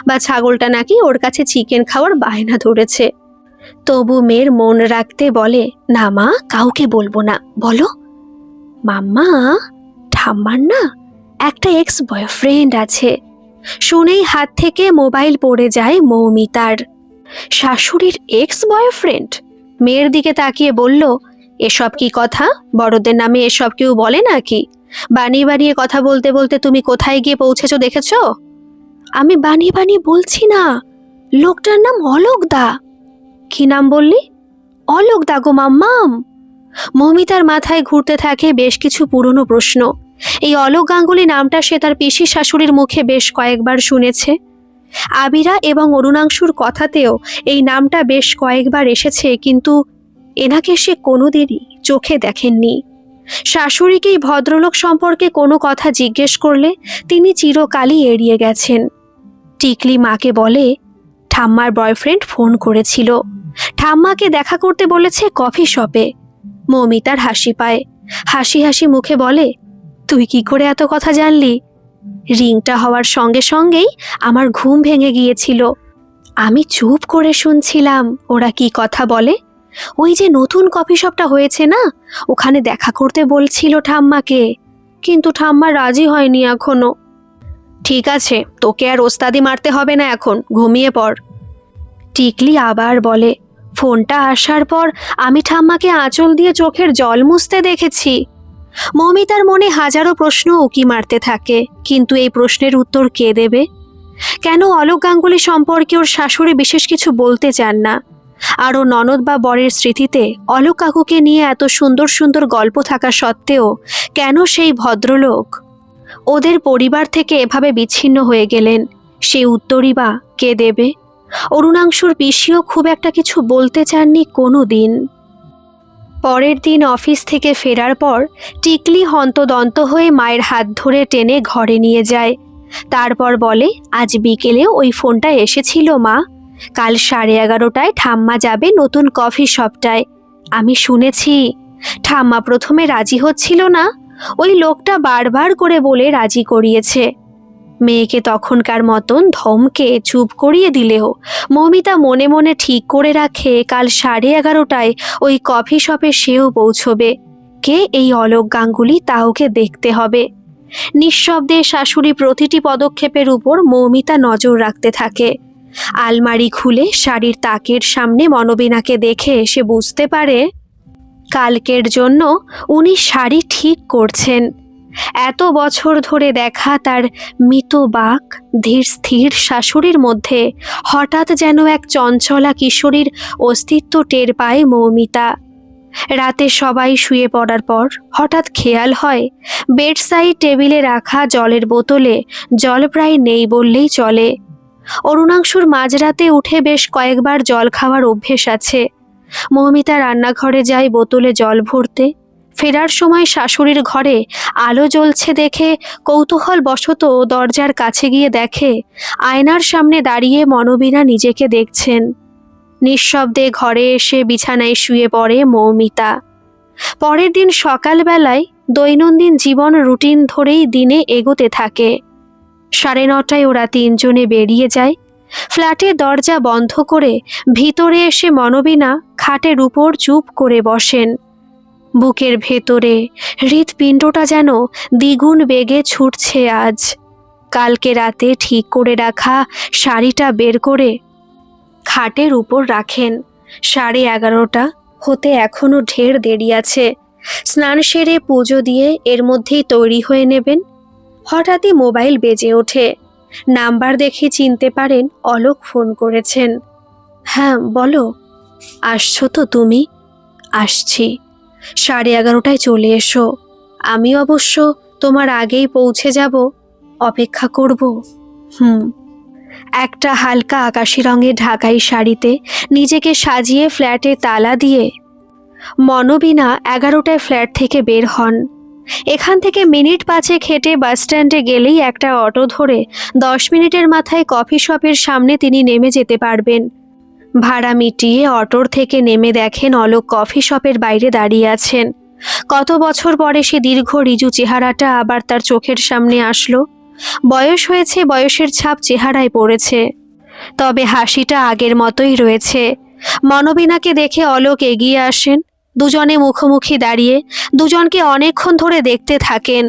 বা ছাগলটা নাকি ওর কাছে চিকেন খাওয়ার বায়না ধরেছে। তবু মেয়ের মন রাখতে বলে, না মা, কাউকে বলবো না। বলো। মাম্মা, ঠাম্মার না একটা এক্স বয়ফ্রেন্ড আছে। শুনেই হাত থেকে মোবাইল পড়ে যায় মৌমিতার। শাশুড়ির এক্স বয়ফ্রেন্ড? মেয়ের দিকে তাকিয়ে বলল, এসব কি কথা? বড়দের নামে এসব কেউ বলে নাকি? বানিয়ে বানিয়ে কথা বলতে বলতে তুমি কোথায় গিয়ে পৌঁছেছো দেখেছ? আমি বানিয়ে বানিয়ে বলছি না, লোকটার নাম অলোকদা। কি নাম বললি? অলোকদা গো মাম্মাম। মৌমিতার মাথায় ঘুরতে থাকে বেশ কিছু পুরনো প্রশ্ন। এই অলোক গাঙ্গুলি নামটা সে তার পিসি শাশুড়ির মুখে বেশ কয়েকবার শুনেছে। আবিরা এবং অরুণাংশুর কথাতেও এই নামটা বেশ কয়েকবার এসেছে, কিন্তু এনাকে সে কোনোদিনই চোখে দেখেননি। শাশুড়িকে এই ভদ্রলোক সম্পর্কে কোনো কথা জিজ্ঞেস করলে তিনি চিরকালই এড়িয়ে গেছেন। টিকলি মাকে বলে, ঠাম্মার বয়ফ্রেন্ড ফোন করেছিল, ঠাম্মাকে দেখা করতে বলেছে কফি শপে। মৌমিতার হাসি পায়, হাসি হাসি মুখে বলে, তুই কি করে এত কথা জানলি? রিংটা হওয়ার সঙ্গে সঙ্গেই আমার ঘুম ভেঙে গিয়েছিল। আমি চুপ করে শুনছিলাম ওরা কি কথা বলে। ওই যে নতুন কফি শপটা হয়েছে না, ওখানে দেখা করতে বলছিল ঠাম্মাকে, কিন্তু ঠাম্মা রাজি হয়নি এখনো। ঠিক আছে, তোকে আর ওস্তাদি মারতে হবে না, এখন ঘুমিয়ে পড়। টিকলি আবার বলে, ফোনটা আসার পর আমি ঠাম্মাকে আঁচল দিয়ে চোখের জল মুছতে দেখেছি। মৌমিতার মনে হাজারো প্রশ্ন উকি মারতে থাকে, কিন্তু এই প্রশ্নের উত্তর কে দেবে? কেন অলোক গাঙ্গুলি সম্পর্কে ওর শাশুড়ি বিশেষ কিছু বলতে চান না? আর ও ননদ বা বরের স্মৃতিতে অলোক কাকুকে নিয়ে এত সুন্দর সুন্দর গল্প থাকা সত্ত্বেও কেন সেই ভদ্রলোক ওদের পরিবার থেকে এভাবে বিচ্ছিন্ন হয়ে গেলেন? সেই উত্তরই বা কে দেবে? অরুণাংশুর পিসিও খুব একটা কিছু বলতে চাননি কোনো দিন। পরের দিন অফিস থেকে ফেরার পর টিকলি হন্তদন্ত হয়ে মায়ের হাত ধরে টেনে ঘরে নিয়ে যায়। তারপর বলে, আজ বিকেলে ওই ফোনটা এসেছিল মা, কাল 11:30টায় ঠাম্মা যাবে নতুন কফি শপটায়। আমি শুনেছি। ঠাম্মা প্রথমে রাজি হচ্ছিল না, ওই লোকটা বারবার করে বলে রাজি করিয়েছে। মেয়েকে তখনকার মতন ধমকে চুপ করিয়ে দিলেও মৌমিতা মনে মনে ঠিক করে রাখে কাল 11:30টায় ওই কফি শপে সেও পৌঁছবে। কে এই অলোক গাঙ্গুলি তা ওকে দেখতে হবে। নিঃশব্দে শাশুড়ি প্রতিটি পদক্ষেপের উপর মৌমিতা নজর রাখতে থাকে। আলমারি খুলে শাড়ির তাকের সামনে মনোবিনাকে দেখে সে বুঝতে পারে কালকের জন্য উনি শাড়ি ঠিক করছেন। এত বছর ধরে দেখা তার মিতবাক ধীর স্থির শাশুড়ির মধ্যে হঠাৎ যেন এক চঞ্চলা কিশোরীর অস্তিত্ব টের পায় মৌমিতা। রাতে সবাই শুয়ে পড়ার পর হঠাৎ খেয়াল হয় বেডসাইড টেবিলে রাখা জলের বোতলে জল প্রায় নেই বললেই চলে। অরুণাংশুর মাঝরাতে উঠে বেশ কয়েকবার জল খাওয়ার অভ্যেস আছে। মৌমিতা রান্নাঘরে যায় বোতলে জল ভরতে। ফেরার সময় শাশুড়ির ঘরে আলো জ্বলছে দেখে কৌতূহল বশত দরজার কাছে গিয়ে দেখে আয়নার সামনে দাঁড়িয়ে মনোবিনা নিজেকে দেখছেন। নিঃশব্দে ঘরে এসে বিছানায় শুয়ে পড়ে মৌমিতা। পরের দিন সকালবেলায় দৈনন্দিন জীবন রুটিন ধরেই দিনে এগোতে থাকে। 9:30টায় ওরা তিনজনে বেরিয়ে যায়। ফ্ল্যাটের দরজা বন্ধ করে ভিতরে এসে মনোবিনা খাটের উপর চুপ করে বসেন। বুকের ভেতরে হৃৎপিণ্ডটা যেন দ্বিগুণ বেগে ছুটছে আজ। কালকে রাতে ঠিক করে রাখা শাড়িটা বের করে খাটের উপর রাখেন। 11:30 হতে এখনো ঢের দেরি আছে। স্নান সেরে পুজো দিয়ে এর মধ্যেই তৈরি হয়ে নেবেন। হঠাৎই মোবাইল বেজে ওঠে। নাম্বার দেখে চিনতে পারেন অলোক ফোন করেছেন। হ্যাঁ বলো। আসছো তো তুমি? আসছি। 11:30টায় চলে এসো। আমি অবশ্য তোমার আগেই পৌঁছে যাব, অপেক্ষা করব। একটা হালকা আকাশি রঙের ঢাকাই শাড়িতে নিজেকে সাজিয়ে ফ্ল্যাটে তালা দিয়ে মনোবিনা 11টায় ফ্ল্যাট থেকে বের হন। এখান থেকে মিনিট 5 হেঁটে বাসস্ট্যান্ডে গেলেই একটা অটো ধরে 10 মিনিটের মাথায় কফি শপের সামনে তিনি নেমে যেতে পারবেন। ভাড়া মিটিয়ে অটোর থেকে নেমে দেখেন অলোক কফি শপের বাইরে দাঁড়িয়ে আছেন। কত বছর পরে সে দীর্ঘ রিজু চেহারাটা আবার তার চোখের সামনে আসলো। বয়স হয়েছে, বয়সের ছাপ চেহারায় পড়েছে, তবে হাসিটা আগের মতোই রয়েছে। মনোবিনাকে দেখে অলোক এগিয়ে আসেন। দুজনে মুখোমুখি দাঁড়িয়ে দুজনকে অনেকক্ষণ ধরে দেখতে থাকেন।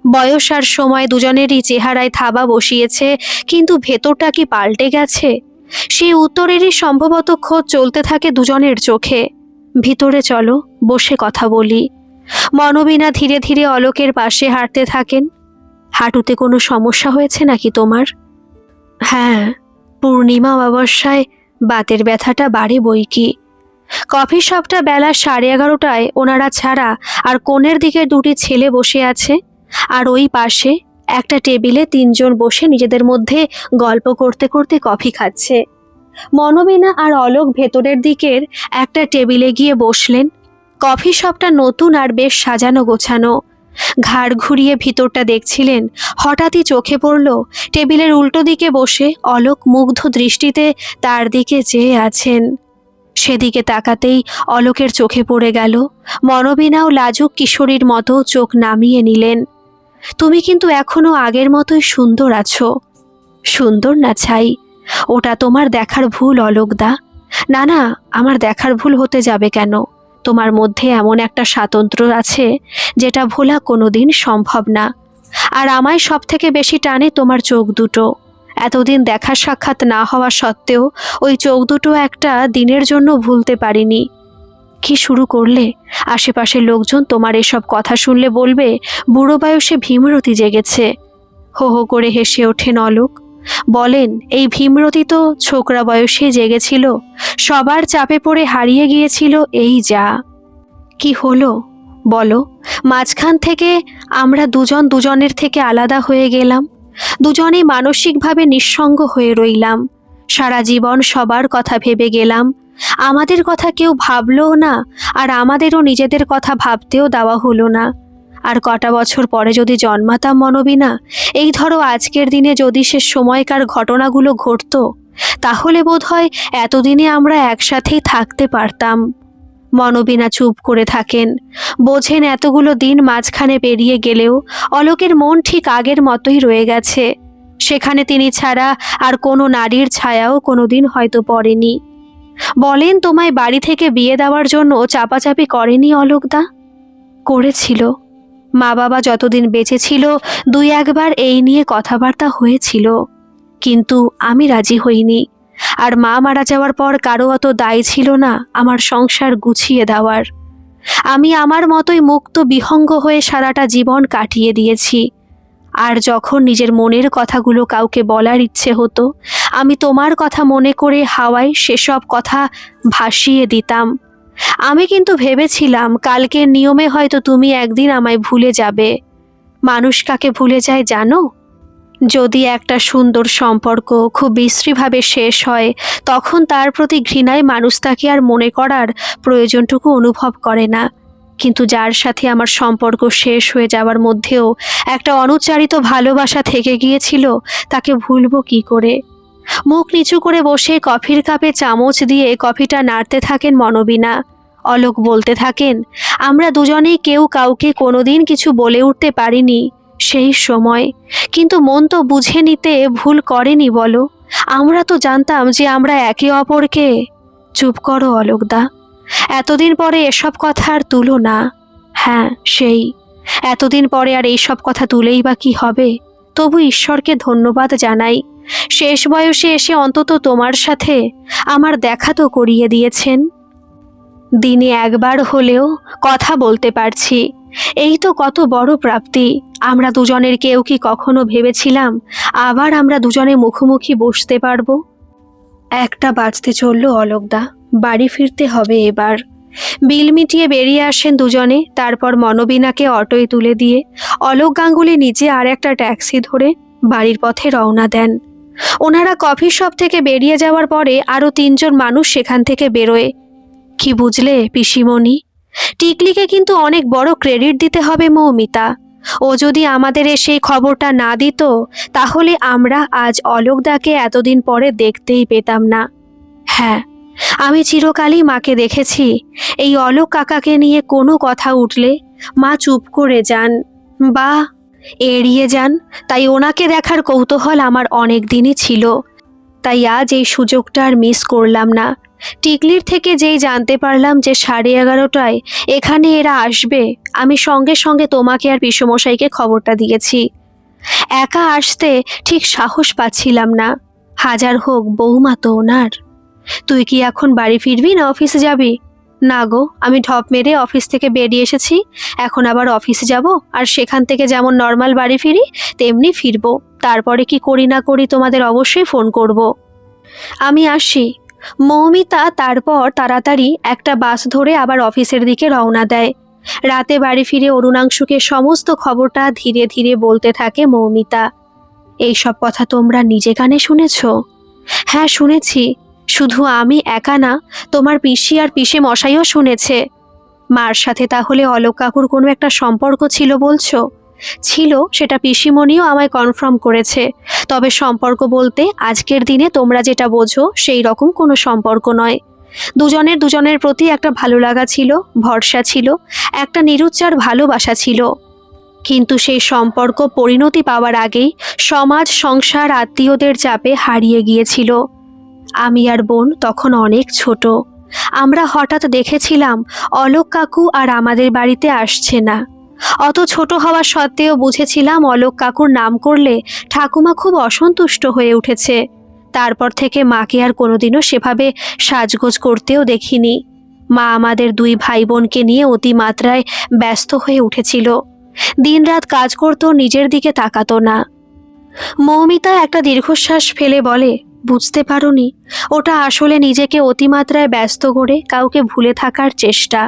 বয়স আর সময় দুজনেরই চেহারায় থাবা বসিয়েছে, কিন্তু ভেতরটা কি পাল্টে গেছে? সেই উত্তরেরই সম্ভবত খোঁজ চলতে থাকে দুজনের চোখে। ভিতরে চলো, বসে কথা বলি। মনোবিনা ধীরে ধীরে অলোকের পাশে হাঁটতে থাকেন। হাঁটুতে কোনো সমস্যা হয়েছে নাকি তোমার? হ্যাঁ, পূর্ণিমা অমাবস্যায় বাতের ব্যথাটা বাড়ে বইকি। কফি শপটা বেলা 11:30টায় ওনারা ছাড়া আর কোণের দিকে দুটি ছেলে বসে আছে, আর ওই পাশে একটা টেবিলে 3 জন বসে নিজেদের মধ্যে গল্প করতে করতে কফি খাচ্ছে। মনোবিনা আর অলোক ভেতরের দিকের একটা টেবিলে গিয়ে বসলেন। কফি শপটা নতুন আর বেশ সাজানো গোছানো। ঘাড় ঘুরিয়ে ভিতরটা দেখছিলেন, হঠাৎই চোখে পড়ল টেবিলের উল্টো দিকে বসে অলোক মুগ্ধ দৃষ্টিতে তার দিকে চেয়ে আছেন। সেদিকে তাকাতেই অলোকের চোখে পড়ে গেল মনোবিনাও লাজুক কিশোরীর মতো চোখ নামিয়ে নিলেন। তুমি কিন্তু এখনো আগের মতোই সুন্দর আছো। সুন্দর না ছাই, ওটা তোমার দেখার ভুল অলোকদা। না না, আমার দেখার ভুল হতে যাবে কেন? তোমার মধ্যে এমন একটা স্বাতন্ত্র্য আছে যেটা ভোলা কোনোদিন সম্ভব না। আর আমায় সব থেকে বেশি টানে তোমার চোখ দুটো। এতদিন দেখা সাক্ষাৎ না হওয়া সত্ত্বেও ওই চোখ দুটো একটা দিনের জন্য ভুলতে পারিনি। কি শুরু করলে? আশেপাশের লোকজন তোমার এসব কথা শুনলে বলবে বুড়ো বয়সে ভীমরতি জেগেছে। হো হো করে হেসে ওঠেন অলোক। বলেন, এই ভীমরতি তো ছোকরা বয়সে জেগেছিল, সবার চাপে পড়ে হারিয়ে গিয়েছিল, এই যা। কি হলো বলো? মাঝখান থেকে আমরা দুজন দুজনের থেকে আলাদা হয়ে গেলাম, দুজনেই মানসিকভাবে নিঃসঙ্গ হয়ে রইলাম। সারা জীবন সবার কথা ভেবে গেলাম, আমাদের কথা কেউ ভাবলও না, আর আমাদেরও নিজেদের কথা ভাবতেও দেওয়া হলো না। আর কটা বছর পরে যদি জন্মাতাম মনোবিনা, এই ধরো আজকের দিনে যদি সে সময়কার ঘটনাগুলো ঘটতো, তাহলে বোধহয় এতদিনে আমরা একসাথেই থাকতে পারতাম। মনোবিনা চুপ করে থাকেন। বোঝেন এতগুলো দিন মাঝখানে পেরিয়ে গেলেও অলোকের মন ঠিক আগের মতোই রয়ে গেছে। সেখানে তিনি ছাড়া আর কোনো নারীর ছায়াও কোনোদিন হয়তো পড়েনি। বলেন, তোমায় বাড়ি থেকে বিয়ে দেওয়ার জন্য চাপাচাপি করেনি অলোকদা? করেছিল। মা বাবা যতদিন বেঁচে ছিল দুই একবার এই নিয়ে কথাবার্তা হয়েছিল, কিন্তু আমি রাজি হইনি। আর মা মারা যাওয়ার পর কারো অত দায় ছিল না আমার সংসার গুছিয়ে দেওয়ার। আমি আমার মতোই মুক্ত বিহঙ্গ হয়ে সারাটা জীবন কাটিয়ে দিয়েছি। আর যখন নিজের মনের কথাগুলো কাউকে বলার ইচ্ছে হতো, আমি তোমার কথা মনে করে হাওয়ায় সেসব কথা ভাসিয়ে দিতাম। আমি কিন্তু ভেবেছিলাম কালকের নিয়মে হয়তো তুমি একদিন আমায় ভুলে যাবে। মানুষ কাকে ভুলে যায় জানো? যদি একটা সুন্দর সম্পর্ক খুব বিশ্রীভাবে শেষ হয়, তখন তার প্রতি ঘৃণায় মানুষ তাকে আর মনে করার প্রয়োজনটুকু অনুভব করে না। কিন্তু যার সাথে আমার সম্পর্ক শেষ হয়ে যাওয়ার মধ্যেও একটা অনুচ্চারিত ভালোবাসা থেকে গিয়েছিল, তাকে ভুলবো কি করে? মুখ নিচু করে বসে কফির কাপে চামচ দিয়ে কফিটা নাড়তে থাকেন মনোবিনা। অলোক বলতে থাকেন, আমরা দুজনেই কেউ কাউকে কোনোদিন কিছু বলে উঠতে পারিনি সেই সময়, কিন্তু মন তো বুঝে নিতে ভুল করেনি বলো? আমরা তো জানতাম যে আমরা একে অপরকে। চুপ করো অলোকদা, এতদিন পরে এসব কথা আর তুলো না। হ্যাঁ সেই, এতদিন পরে আর এইসব কথা তুলেই বা কি হবে? তবু ঈশ্বরকে ধন্যবাদ জানাই, শেষ বয়সে এসে অন্তত তোমার সাথে আমার দেখা তো করিয়ে দিয়েছেন। দিনে একবার হলেও কথা বলতে পারছি, এই তো কত বড় প্রাপ্তি। আমরা দুজনের কেউ কি কখনো ভেবেছিলাম আবার আমরা দুজনে মুখোমুখি বসতে পারবো? একটা বাজতে চলল অলোকদা, বাড়ি ফিরতে হবে এবার। বিল মিটিয়ে বেরিয়ে আসেন দুজনে। তারপর মনোবিনাকে অটোয় তুলে দিয়ে অলোক গাঙ্গুলি নিজে আর একটা ট্যাক্সি ধরে বাড়ির পথে রওনা দেন। ওনারা কফি শপ থেকে বেরিয়ে যাওয়ার পরে আরও 3জন মানুষ সেখান থেকে বেরোয়। কি বুঝলে পিসিমণি, টিকলিকে কিন্তু অনেক বড় ক্রেডিট দিতে হবে মৌমিতা। ও যদি আমাদের সেই খবরটা না দিত, তাহলে আমরা আজ অলোকদাকে এতদিন পরে দেখতেই পেতাম না। হ্যাঁ, আমি চিরকালই মাকে দেখেছি, এই অলোক কাকাকে নিয়ে কোনো কথা উঠলে মা চুপ করে যান বা এড়িয়ে যান। তাই ওনাকে দেখার কৌতূহল আমার অনেক দিনই ছিল। তাই আজ এই সুযোগটা আর মিস করলাম না। টিকলির থেকে যেই জানতে পারলাম যে 11:30টায় এখানে এরা আসবে, আমি সঙ্গে সঙ্গে তোমাকে আর পিসমশাইকে খবরটা দিয়েছি। একা আসতে ঠিক সাহস পাচ্ছিলাম না, হাজার হোক বৌমা তো ওনার। তুই কি এখন বাড়ি ফিরবি না অফিসে যাবি? না গো, আমি ঢপ মেরে অফিস থেকে বেরিয়ে এসেছি, এখন আবার অফিসে যাব, আর সেখান থেকে যেমন নর্মাল বাড়ি ফিরি তেমনি ফিরবো। তারপরে কি করি না করি তোমাদের অবশ্যই ফোন করব। আমি আসি। মৌমিতা তারপর তাড়াতাড়ি একটা বাস ধরে আবার অফিসের দিকে রওনা দেয়। রাতে বাড়ি ফিরে অরুণাংশুকে সমস্ত খবরটা ধীরে ধীরে বলতে থাকে মৌমিতা। এইসব কথা তোমরা নিজে কানে শুনেছ? হ্যাঁ শুনেছি, শুধু আমি একা না, তোমার পিসি আর পিসে মশাইও শুনেছে। মার সাথে তাহলে অলোক কাকুর কোনো একটা সম্পর্ক ছিল বলছো? ছিল, সেটা পিসিমণিও আমায় কনফার্ম করেছে। তবে সম্পর্ক বলতে আজকের দিনে তোমরা যেটা বোঝো সেই রকম কোনো সম্পর্ক নয়। দুজনের দুজনের প্রতি একটা ভালো লাগা ছিল, ভরসা ছিল, একটা নিরুচ্চার ভালোবাসা ছিল। কিন্তু সেই সম্পর্ক পরিণতি পাওয়ার আগেই সমাজ, সংসার, আত্মীয়দের চাপে হারিয়ে গিয়েছিল। আমি আর বোন তখন অনেক ছোট। আমরা হঠাৎ দেখেছিলাম অলোক কাকু আর আমাদের বাড়িতে আসছে না। অত ছোট হওয়া সত্ত্বেও বুঝেছিলাম অলোক কাকুর নাম করলে ঠাকুমা খুব অসন্তুষ্ট হয়ে উঠেছে। তারপর থেকে মাকে আর কোনোদিনও সেভাবে সাজগোজ করতেও দেখিনি। মা আমাদের দুই ভাই বোনকে নিয়ে অতিমাত্রায় ব্যস্ত হয়ে উঠেছিল। দিনরাত কাজ করতো, নিজের দিকে তাকাতো না। মৌমিতা একটা দীর্ঘশ্বাস ফেলে বলে, বুঝতে পারোনি? ওটা আসলে নিজেকে অতিমাত্রায় ব্যস্ত করে কাউকে ভুলে থাকার চেষ্টা।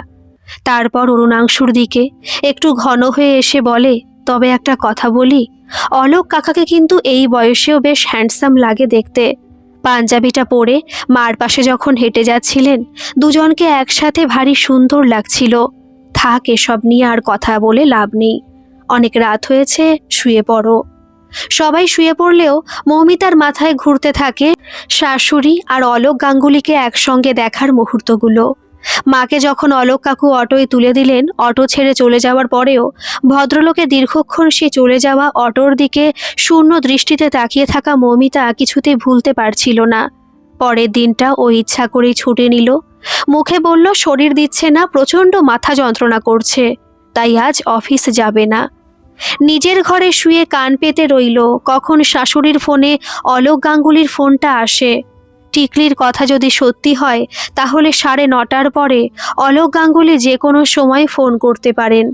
তারপর অরুণাংশুর দিকে একটু ঘন হয়ে এসে বলে, তবে একটা কথা বলি, অলোক কাকাকে কিন্তু এই বয়সেও বেশ হ্যান্ডসাম লাগে দেখতে। পাঞ্জাবিটা পরে মার পাশে যখন হেঁটে যাচ্ছিলেন, দুজনকে একসাথে ভারী সুন্দর লাগছিল। থাক, এসব নিয়ে আর কথা বলে লাভ নেই। অনেক রাত হয়েছে, শুয়ে পড়ো। সবাই শুয়ে পড়লেও মৌমিতার মাথায় ঘুরতে থাকে শাশুড়ি আর অলোক গাঙ্গুলিকে একসঙ্গে দেখার মুহূর্তগুলো। মাকে যখন অলোক কাকু অটোয় তুলে দিলেন, অটো ছেড়ে চলে যাওয়ার পরেও ভদ্রলোকে দীর্ঘক্ষণ সে চলে যাওয়া অটোর দিকে শূন্য দৃষ্টিতে তাকিয়ে থাকা মৌমিতা কিছুতেই ভুলতে পারছিল না। পরের দিনটা ও ইচ্ছা করেই ছুটে নিল। মুখে বলল শরীর দিচ্ছে না, প্রচণ্ড মাথা যন্ত্রণা করছে, তাই আজ অফিস যাবে না। নিজের ঘরে শুয়ে কান পেতে রইল কখন শাশুড়ির ফোনে অলোক গাঙ্গুলির ফোনটা আসে। টিকলির কথা যদি সত্যি হয় তাহলে 9:30টার পরে অলোক গাঙ্গুলি যে কোনো সময় ফোন করতে পারেন।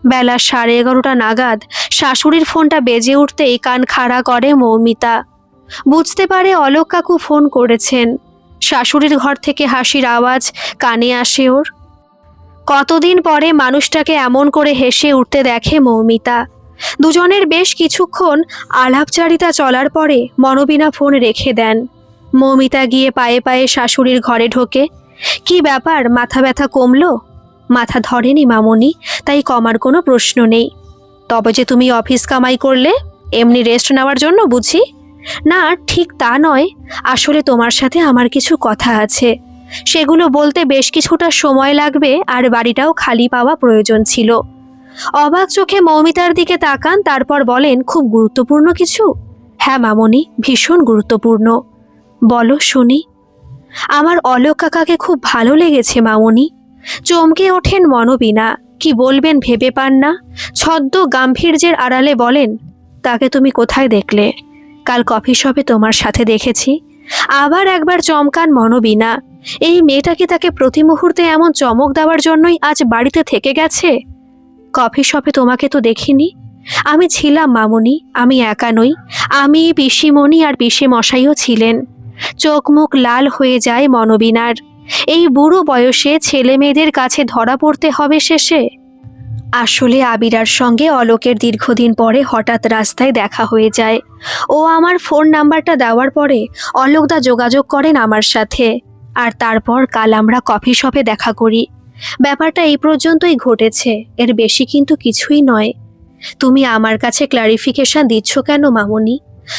বেলা 11:30 নাগাদ শাশুড়ির ফোনটা বেজে উঠতেই কান খাড়া করে মৌমিতা। বুঝতে পারে অলোক কাকু ফোন করেছেন। শাশুড়ির ঘর থেকে হাসির আওয়াজ কানে আসে ওর। কতদিন পরে মানুষটাকে এমন করে হেসে উঠতে দেখে মৌমিতা। দুজনের বেশ কিছুক্ষণ আলাপচারিতা চলার পরে মনোবিনা ফোন রেখে দেন। মৌমিতা গিয়ে পায়ে পায়ে শাশুড়ির ঘরে ঢোকে। কি ব্যাপার, মাথা ব্যথা কমলো? মাথা ধরেনি মামনি, তাই কমার কোনো প্রশ্ন নেই। তবে যে তুমি অফিস কামাই করলে, এমনি রেস্ট নেওয়ার জন্য বুঝি? না, ঠিক তা নয়। আসলে তোমার সাথে আমার কিছু কথা আছে, সেগুলো বলতে বেশ কিছুটা সময় লাগবে, আর বাড়িটাও খালি পাওয়া প্রয়োজন ছিল। অবাক চোখে মৌমিতার দিকে তাকান, তারপর বলেন, খুব গুরুত্বপূর্ণ কিছু? হ্যাঁ মামনি, ভীষণ গুরুত্বপূর্ণ। বলো শুনি। আমার অলোক কাকাকে খুব ভালো লেগেছে মামনি। চমকে ওঠেন মনোবিনা। কি বলবেন ভেবে পান না। ছদ্ম গাম্ভীর্যের আড়ালে বলেন, তাকে তুমি কোথায় দেখলে? কাল কফি শপে তোমার সাথে দেখেছি। আবার একবার চমকান মনোবিনা। এই মেয়েটাকে তাকে প্রতি মুহূর্তে এমন চমক দেওয়ার জন্যই আজ বাড়িতে থেকে গেছে। কফি শপে তোমাকে তো দেখিনি। আমি ছিলাম মামনি, আমি একা নই, আমি, পিসিমণি আর পিসে মশাইও ছিলেন। চোখ মুখ লাল হয়ে যায় মনোবিনার। এই বুড়ো বয়সে ছেলে মেয়েদের কাছে ধরা পড়তে হবে শেষে। আসলে আবিরার সঙ্গে অলোকের দীর্ঘদিন পরে হঠাৎ রাস্তায় দেখা হয়ে যায়। ও আমার ফোন নাম্বারটা দেওয়ার পরে অলোকদা যোগাযোগ করেন আমার সাথে, আর তারপর কাল আমরা কফি শপে দেখা করি। ব্যাপারটা এই পর্যন্তই ঘটেছে, এর বেশি কিন্তু কিছুই নয়। তুমি আমার কাছে ক্লারিফিকেশন দিচ্ছ কেন মামনি?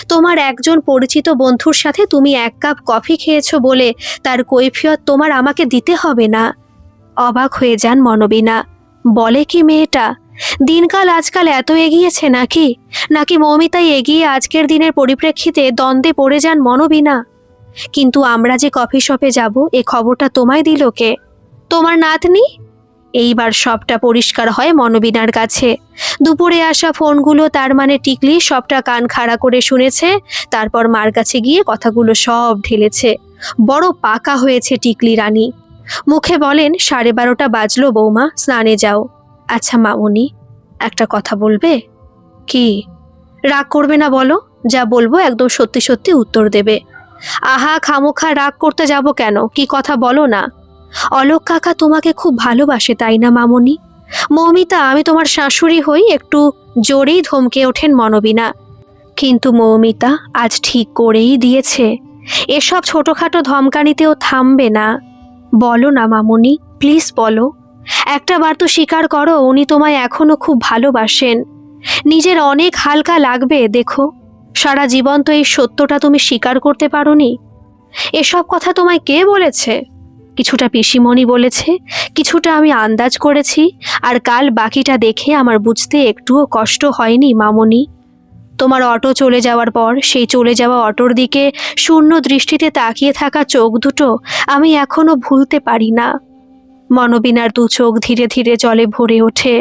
তোমার একজন পরিচিত বন্ধুর সাথে তুমি 1 কাপ কফি খেয়েছো বলে তার কৈফিয়ত তোমার আমাকে দিতে হবে না? অবাক হয়ে যান মনোবিনা। বলে কি মেয়েটা? দিনকাল আজকাল এত এগিয়েছে নাকি? নাকি মৌমিতাই এগিয়ে আজকের দিনের পরিপ্রেক্ষিতে দ্বন্দ্বে পড়ে যান মনোবিনা? কিন্তু আমরা যে কফি শপে যাব, এ খবরটা তোমায় দিল কে? তোমার নাতনি? এইবার সবটা পরিষ্কার হয় মনোবিনার কাছে। দুপুরে আসা ফোনগুলো তার মানে টিকলি সবটা কান খাড়া করে শুনেছে, তারপর মার কাছে গিয়ে কথাগুলো সব ঢেলেছে। বড় পাকা হয়েছে টিকলি রানী। মুখে বলেন, 12:30 বাজলো বৌমা, স্নানে যাও। আচ্ছা মামনি, একটা কথা বলবে? কি? রাগ করবে না বলো, যা বলবো একদম সত্যি সত্যি উত্তর দেবে। আহা, খামোখা রাগ করতে যাব কেন, কি কথা বলো না। অলোক কাকা তোমাকে খুব ভালোবাসে তাই না মামনি? মৌমিতা, আমি তোমার শাশুড়ি হই, একটু জোরেই ধমকে ওঠেন মনোবিনা। কিন্তু মৌমিতা আজ ঠিক করেই দিয়েছে, এসব ছোটখাটো ধমকানিতেও থামবে না। বলো না মামনি, প্লিজ বলো। একটা বার তো স্বীকার করো উনি তোমায় এখনো খুব ভালোবাসেন। নিজের অনেক হালকা লাগবে দেখো, সারা জীবন তো এই সত্যটা তুমি স্বীকার করতে পারোনি। এসব কথা তোমায় কে বলেছে? কিছুটা পিসিমণি বলেছে, কিছুটা আমি আন্দাজ করেছি, আর কাল বাকিটা দেখে আমার বুঝতে একটুও কষ্ট হয়নি মামনি। তোমার অটো চলে যাওয়ার পর সেই চলে যাওয়া অটোর দিকে শূন্য দৃষ্টিতে তাকিয়ে থাকা চোখ দুটো আমি এখনো ভুলতে পারি না। মনোবিনার দু চোখ ধীরে ধীরে জলে ভরে ওঠে।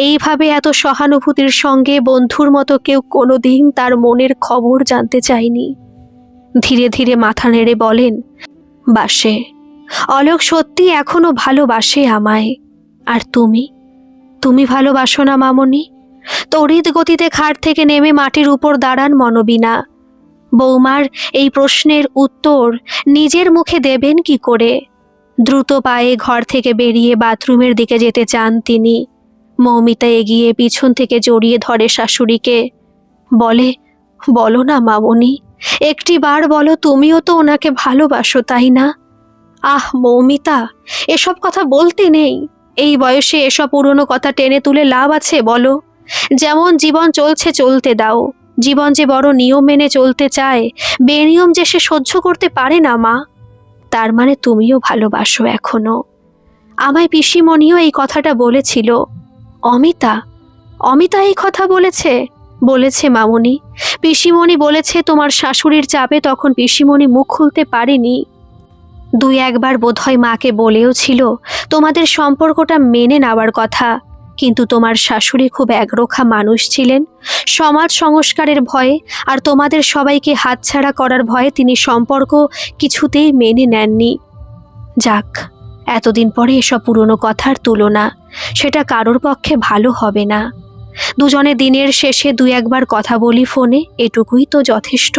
এইভাবে এত সহানুভূতির সঙ্গে বন্ধুর মতো কেউ কোনোদিন তার মনের খবর জানতে চায়নি। ধীরে ধীরে মাথা নেড়ে বলেন, বাসে, অলোক সত্যি এখনো ভালোবাসে আমায়। আর তুমি, তুমি ভালোবাসো না মামনি? তড়িৎ গতিতে খাট থেকে নেমে মাটির উপর দাঁড়ান মনোবিনা। বৌমার এই প্রশ্নের উত্তর নিজের মুখে দেবেন কি করে? দ্রুত পায়ে ঘর থেকে বেরিয়ে বাথরুমের দিকে যেতে চান তিনি। মৌমিতা এগিয়ে পিছন থেকে জড়িয়ে ধরে শাশুড়িকে, বলে, বলো না মামনি, একটি বার বলো তুমিও তো ওনাকে ভালোবাসো, তাই না? আহ মৌমিতা, এসব কথা বলতে নেই। এই বয়সে এসব পুরনো কথা টেনে তুলে লাভ আছে বলো? যেমন জীবন চলছে চলতে দাও। জীবন যে বড় নিয়ম মেনে চলতে চায়, বেনিয়ম যে সে সহ্য করতে পারে না মা। তার মানে তুমিও ভালোবাসো এখনো? আমায় পিসিমণিও এই কথাটা বলেছিল। অমিতা, অমিতা এই কথা বলেছে? বলেছে মামনি। পিসিমণি বলেছে তোমার শাশুড়ির চাপে তখন পিসিমণি মুখ খুলতে পারেনি। দুই একবার বোধহয় মাকে বলেও ছিল তোমাদের সম্পর্কটা মেনে নেওয়ার কথা, কিন্তু তোমার শাশুড়ি খুব একরোখা মানুষ ছিলেন। সমাজ সংস্কারের ভয়ে আর তোমাদের সবাইকে হাতছাড়া করার ভয়ে তিনি সম্পর্ক কিছুতেই মেনে নেননি। যাক, এতদিন পরে এসব পুরনো কথার তুলনা, সেটা কারোর পক্ষে ভালো হবে না। দুজনে দিনের শেষে দুই একবার কথা বলি ফোনে, এটুকুই তো যথেষ্ট।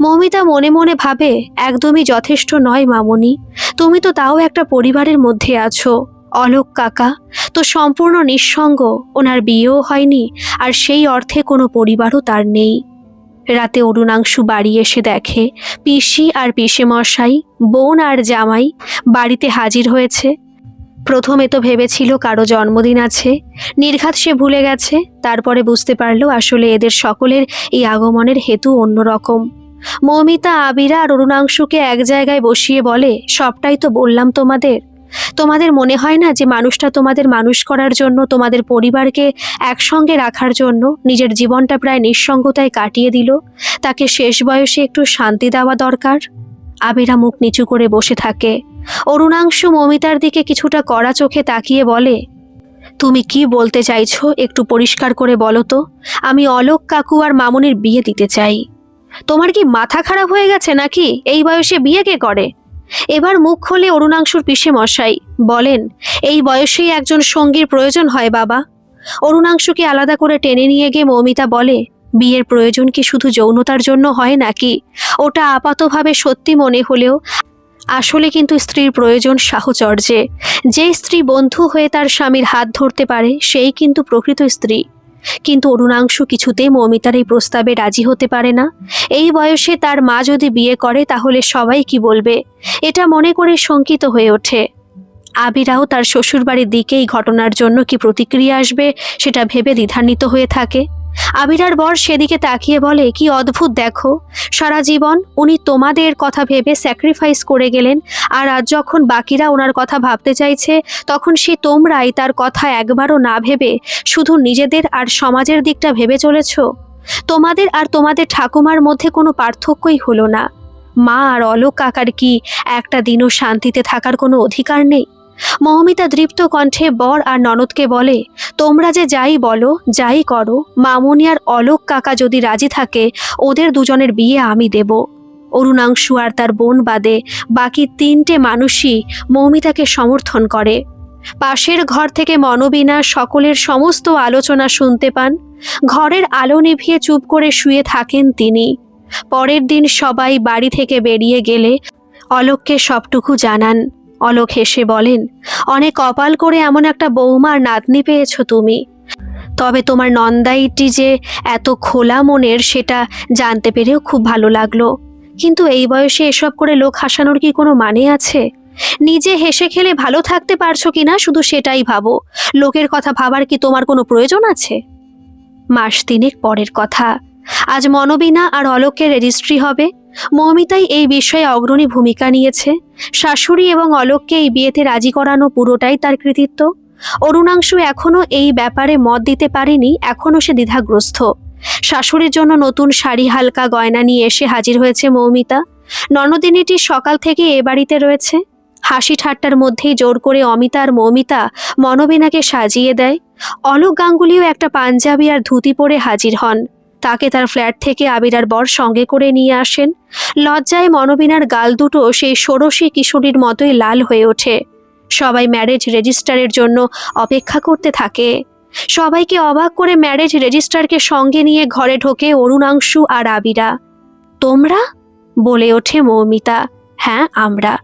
মৌমিতা মনে মনে ভাবে, একদমই যথেষ্ট নয় মামনি। তুমি তো তাও একটা পরিবারের মধ্যে আছো। অলোক কাকা তো সম্পূর্ণ নিঃসঙ্গ, ওনার বিয়েও হয়নি, আর সেই অর্থে কোনো পরিবারও তার নেই। রাতে অরুণাংশু বাড়ি এসে দেখে পিসি আর পিসেমশাই, বোন আর জামাই বাড়িতে হাজির হয়েছে। প্রথমে তো ভেবেছিল কারো জন্মদিন আছে, নির্ঘাত সে ভুলে গেছে। তারপরে বুঝতে পারল আসলে এদের সকলের এই আগমনের হেতু অন্যরকম। মৌমিতা আবিরা আর অরুণাংশুকে এক জায়গায় বসিয়ে বলে, সবটাই তো বললাম তোমাদের। তোমাদের মনে হয় না যে মানুষটা তোমাদের মানুষ করার জন্য, তোমাদের পরিবারকে একসঙ্গে রাখার জন্য নিজের জীবনটা প্রায় নিঃসঙ্গতায় কাটিয়ে দিল? তাকে শেষ বয়সে একটু শান্তি দেওয়া দরকার। আবিরা মুখ নিচু করে বসে থাকে। অরুণাংশু মৌমিতার দিকে কিছুটা কড়া চোখে তাকিয়ে বলে, তুমি কি বলতে চাইছো একটু পরিষ্কার করে বলো তো। আমি অলোক কাকু আর মামনির বিয়ে দিতে চাই। তোমার কি মাথা খারাপ হয়ে গেছে নাকি? এই বয়সে বিয়ে কে করে? এবার মুখ খোলে অরুণাংশুর পিসে মশাই, বলেন, এই বয়সেই একজন সঙ্গীর প্রয়োজন হয় বাবা। অরুণাংশুকে আলাদা করে টেনে নিয়ে গিয়ে মৌমিতা বলে, বিয়ের প্রয়োজন কি শুধু যৌনতার জন্য হয় নাকি? ওটা আপাতভাবে সত্যি মনে হলেও আসলে কিন্তু স্ত্রীর প্রয়োজন সাহচর্যে। যে স্ত্রী বন্ধু হয়ে তার স্বামীর হাত ধরতে পারে সেই কিন্তু প্রকৃত স্ত্রী। কিন্তু অরুণাংশু কিছুতেই মৌমিতার এই প্রস্তাবে রাজি হতে পারে না। এই বয়সে তার মা যদি বিয়ে করে তাহলে সবাই কি বলবে, এটা মনে করে শঙ্কিত হয়ে ওঠে। আবিরাও তার শ্বশুরবাড়ির দিকে এই ঘটনার জন্য কি প্রতিক্রিয়া আসবে সেটা ভেবে দ্বিধান্বিত হয়ে থাকে। আবিরার বর সেদিকে তাকিয়ে বলে, কি অদ্ভুত দেখো, সারা জীবন উনি তোমাদের কথা ভেবে স্যাক্রিফাইস করে গেলেন, আর আজ যখন বাকিরা ওনার কথা ভাবতে চাইছে তখন সে তোমরাই তার কথা একবারও না ভেবে শুধু নিজেদের আর সমাজের দিকটা ভেবে চলেছ। তোমাদের আর তোমাদের ঠাকুমার মধ্যে কোনো পার্থক্যই হলো না। মা আর অলোক কাকার কি একটা দিনও শান্তিতে থাকার কোনো অধিকার নেই? মৌমিতা দৃপ্ত কণ্ঠে বর আর ননদকে বলে, তোমরা যে যাই বলো, যাই করো, মামুনি আর অলোক কাকা যদি রাজি থাকে ওদের দুজনের বিয়ে আমি দেব। অরুণাংশু আর তার বোন বাদে বাকি তিনটে মানুষই মৌমিতাকে সমর্থন করে। পাশের ঘর থেকে মনোবিনা সকলের সমস্ত আলোচনা শুনতে পান। ঘরের আলো নিভিয়ে চুপ করে শুয়ে থাকেন তিনি। পরের দিন সবাই বাড়ি থেকে বেরিয়ে গেলে অলোককে সবটুকু জানান। অলোক হেসে বলেন, অনেক কপাল করে এমন একটা বৌমা আর নাতনি পেয়েছো তুমি। তবে তোমার নন্দাইটি যে এত খোলা মনের সেটা জানতে পেরেও খুব ভালো লাগলো। কিন্তু এই বয়সে এসব করে লোক হাসানোর কি কোনো মানে আছে? নিজে হেসে খেলে ভালো থাকতে পারছো কিনা শুধু সেটাই ভাবো। লোকের কথা ভাবার কি তোমার কোনো প্রয়োজন আছে? মাস তিনেক পরের কথা। আজ মনোবীণা আর অলোকের রেজিস্ট্রি হবে। মৌমিতাই এই বিষয়ে অগ্রণী ভূমিকা নিয়েছে। শাশুড়ি এবং অলোককে এই বিয়েতে রাজি করানো পুরোটাই তার কৃতিত্ব। অরুণাংশু এখনো এই ব্যাপারে মত দিতে পারেনি, এখনো সে দ্বিধাগ্রস্ত। শাশুড়ির জন্য নতুন শাড়ি, হালকা গয়না নিয়ে এসে হাজির হয়েছে মৌমিতা। ননদিনীটি সকাল থেকে এ বাড়িতে রয়েছে। হাসি ঠাট্টার মধ্যেই জোর করে অমিতা আর মৌমিতা মনোবীণাকে সাজিয়ে দেয়। অলোক গাঙ্গুলিও একটা পাঞ্জাবি আর ধুতি পরে হাজির হন। তাকে তার ফ্ল্যাট থেকে আবিরার বর সঙ্গে করে নিয়ে আসেন। লজ্জায় মনোবীণার গাল দুটো সেই ষোড়শী কিশোরীর মতোই লাল হয়ে ওঠে। সবাই ম্যারেজ রেজিস্টারের জন্য অপেক্ষা করতে থাকে। সবাইকে অবাক করে ম্যারেজ রেজিস্টারকে সঙ্গে নিয়ে ঘরে ঢোকে অরুণাংশু আর আবিরা। তোমরা? বলে ওঠে মৌমিতা। হ্যাঁ, আমরা।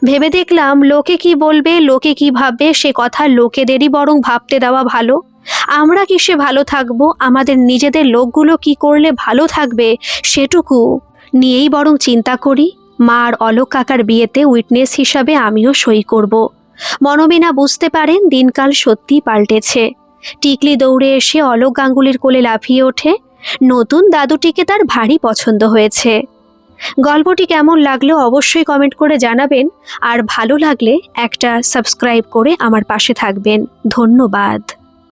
ভেবে দেখলাম লোকে কি বলবে, লোকে কি ভাববে, সে কথা লোকেদেরই বরং ভাবতে দেওয়া ভালো। আমরা কিসে ভালো থাকবো, আমাদের নিজেদের লোকগুলো কি করলে ভালো থাকবে সেটুকু নিয়েই বরং চিন্তা করি। মা আর অলোক কাকার বিয়েতে উইটনেস হিসাবে আমিও সই করব। মনোবীণা বুঝতে পারেন দিনকাল সত্যিই পাল্টেছে। টিকলি দৌড়ে এসে অলোক গাঙ্গুলির কোলে লাফিয়ে ওঠে। নতুন দাদুটিকে তার ভারী পছন্দ হয়েছে। গল্পটি কেমন লাগলো অবশ্যই কমেন্ট করে জানাবেন, আর ভালো লাগলে একটা সাবস্ক্রাইব করে আমার পাশে থাকবেন। ধন্যবাদ।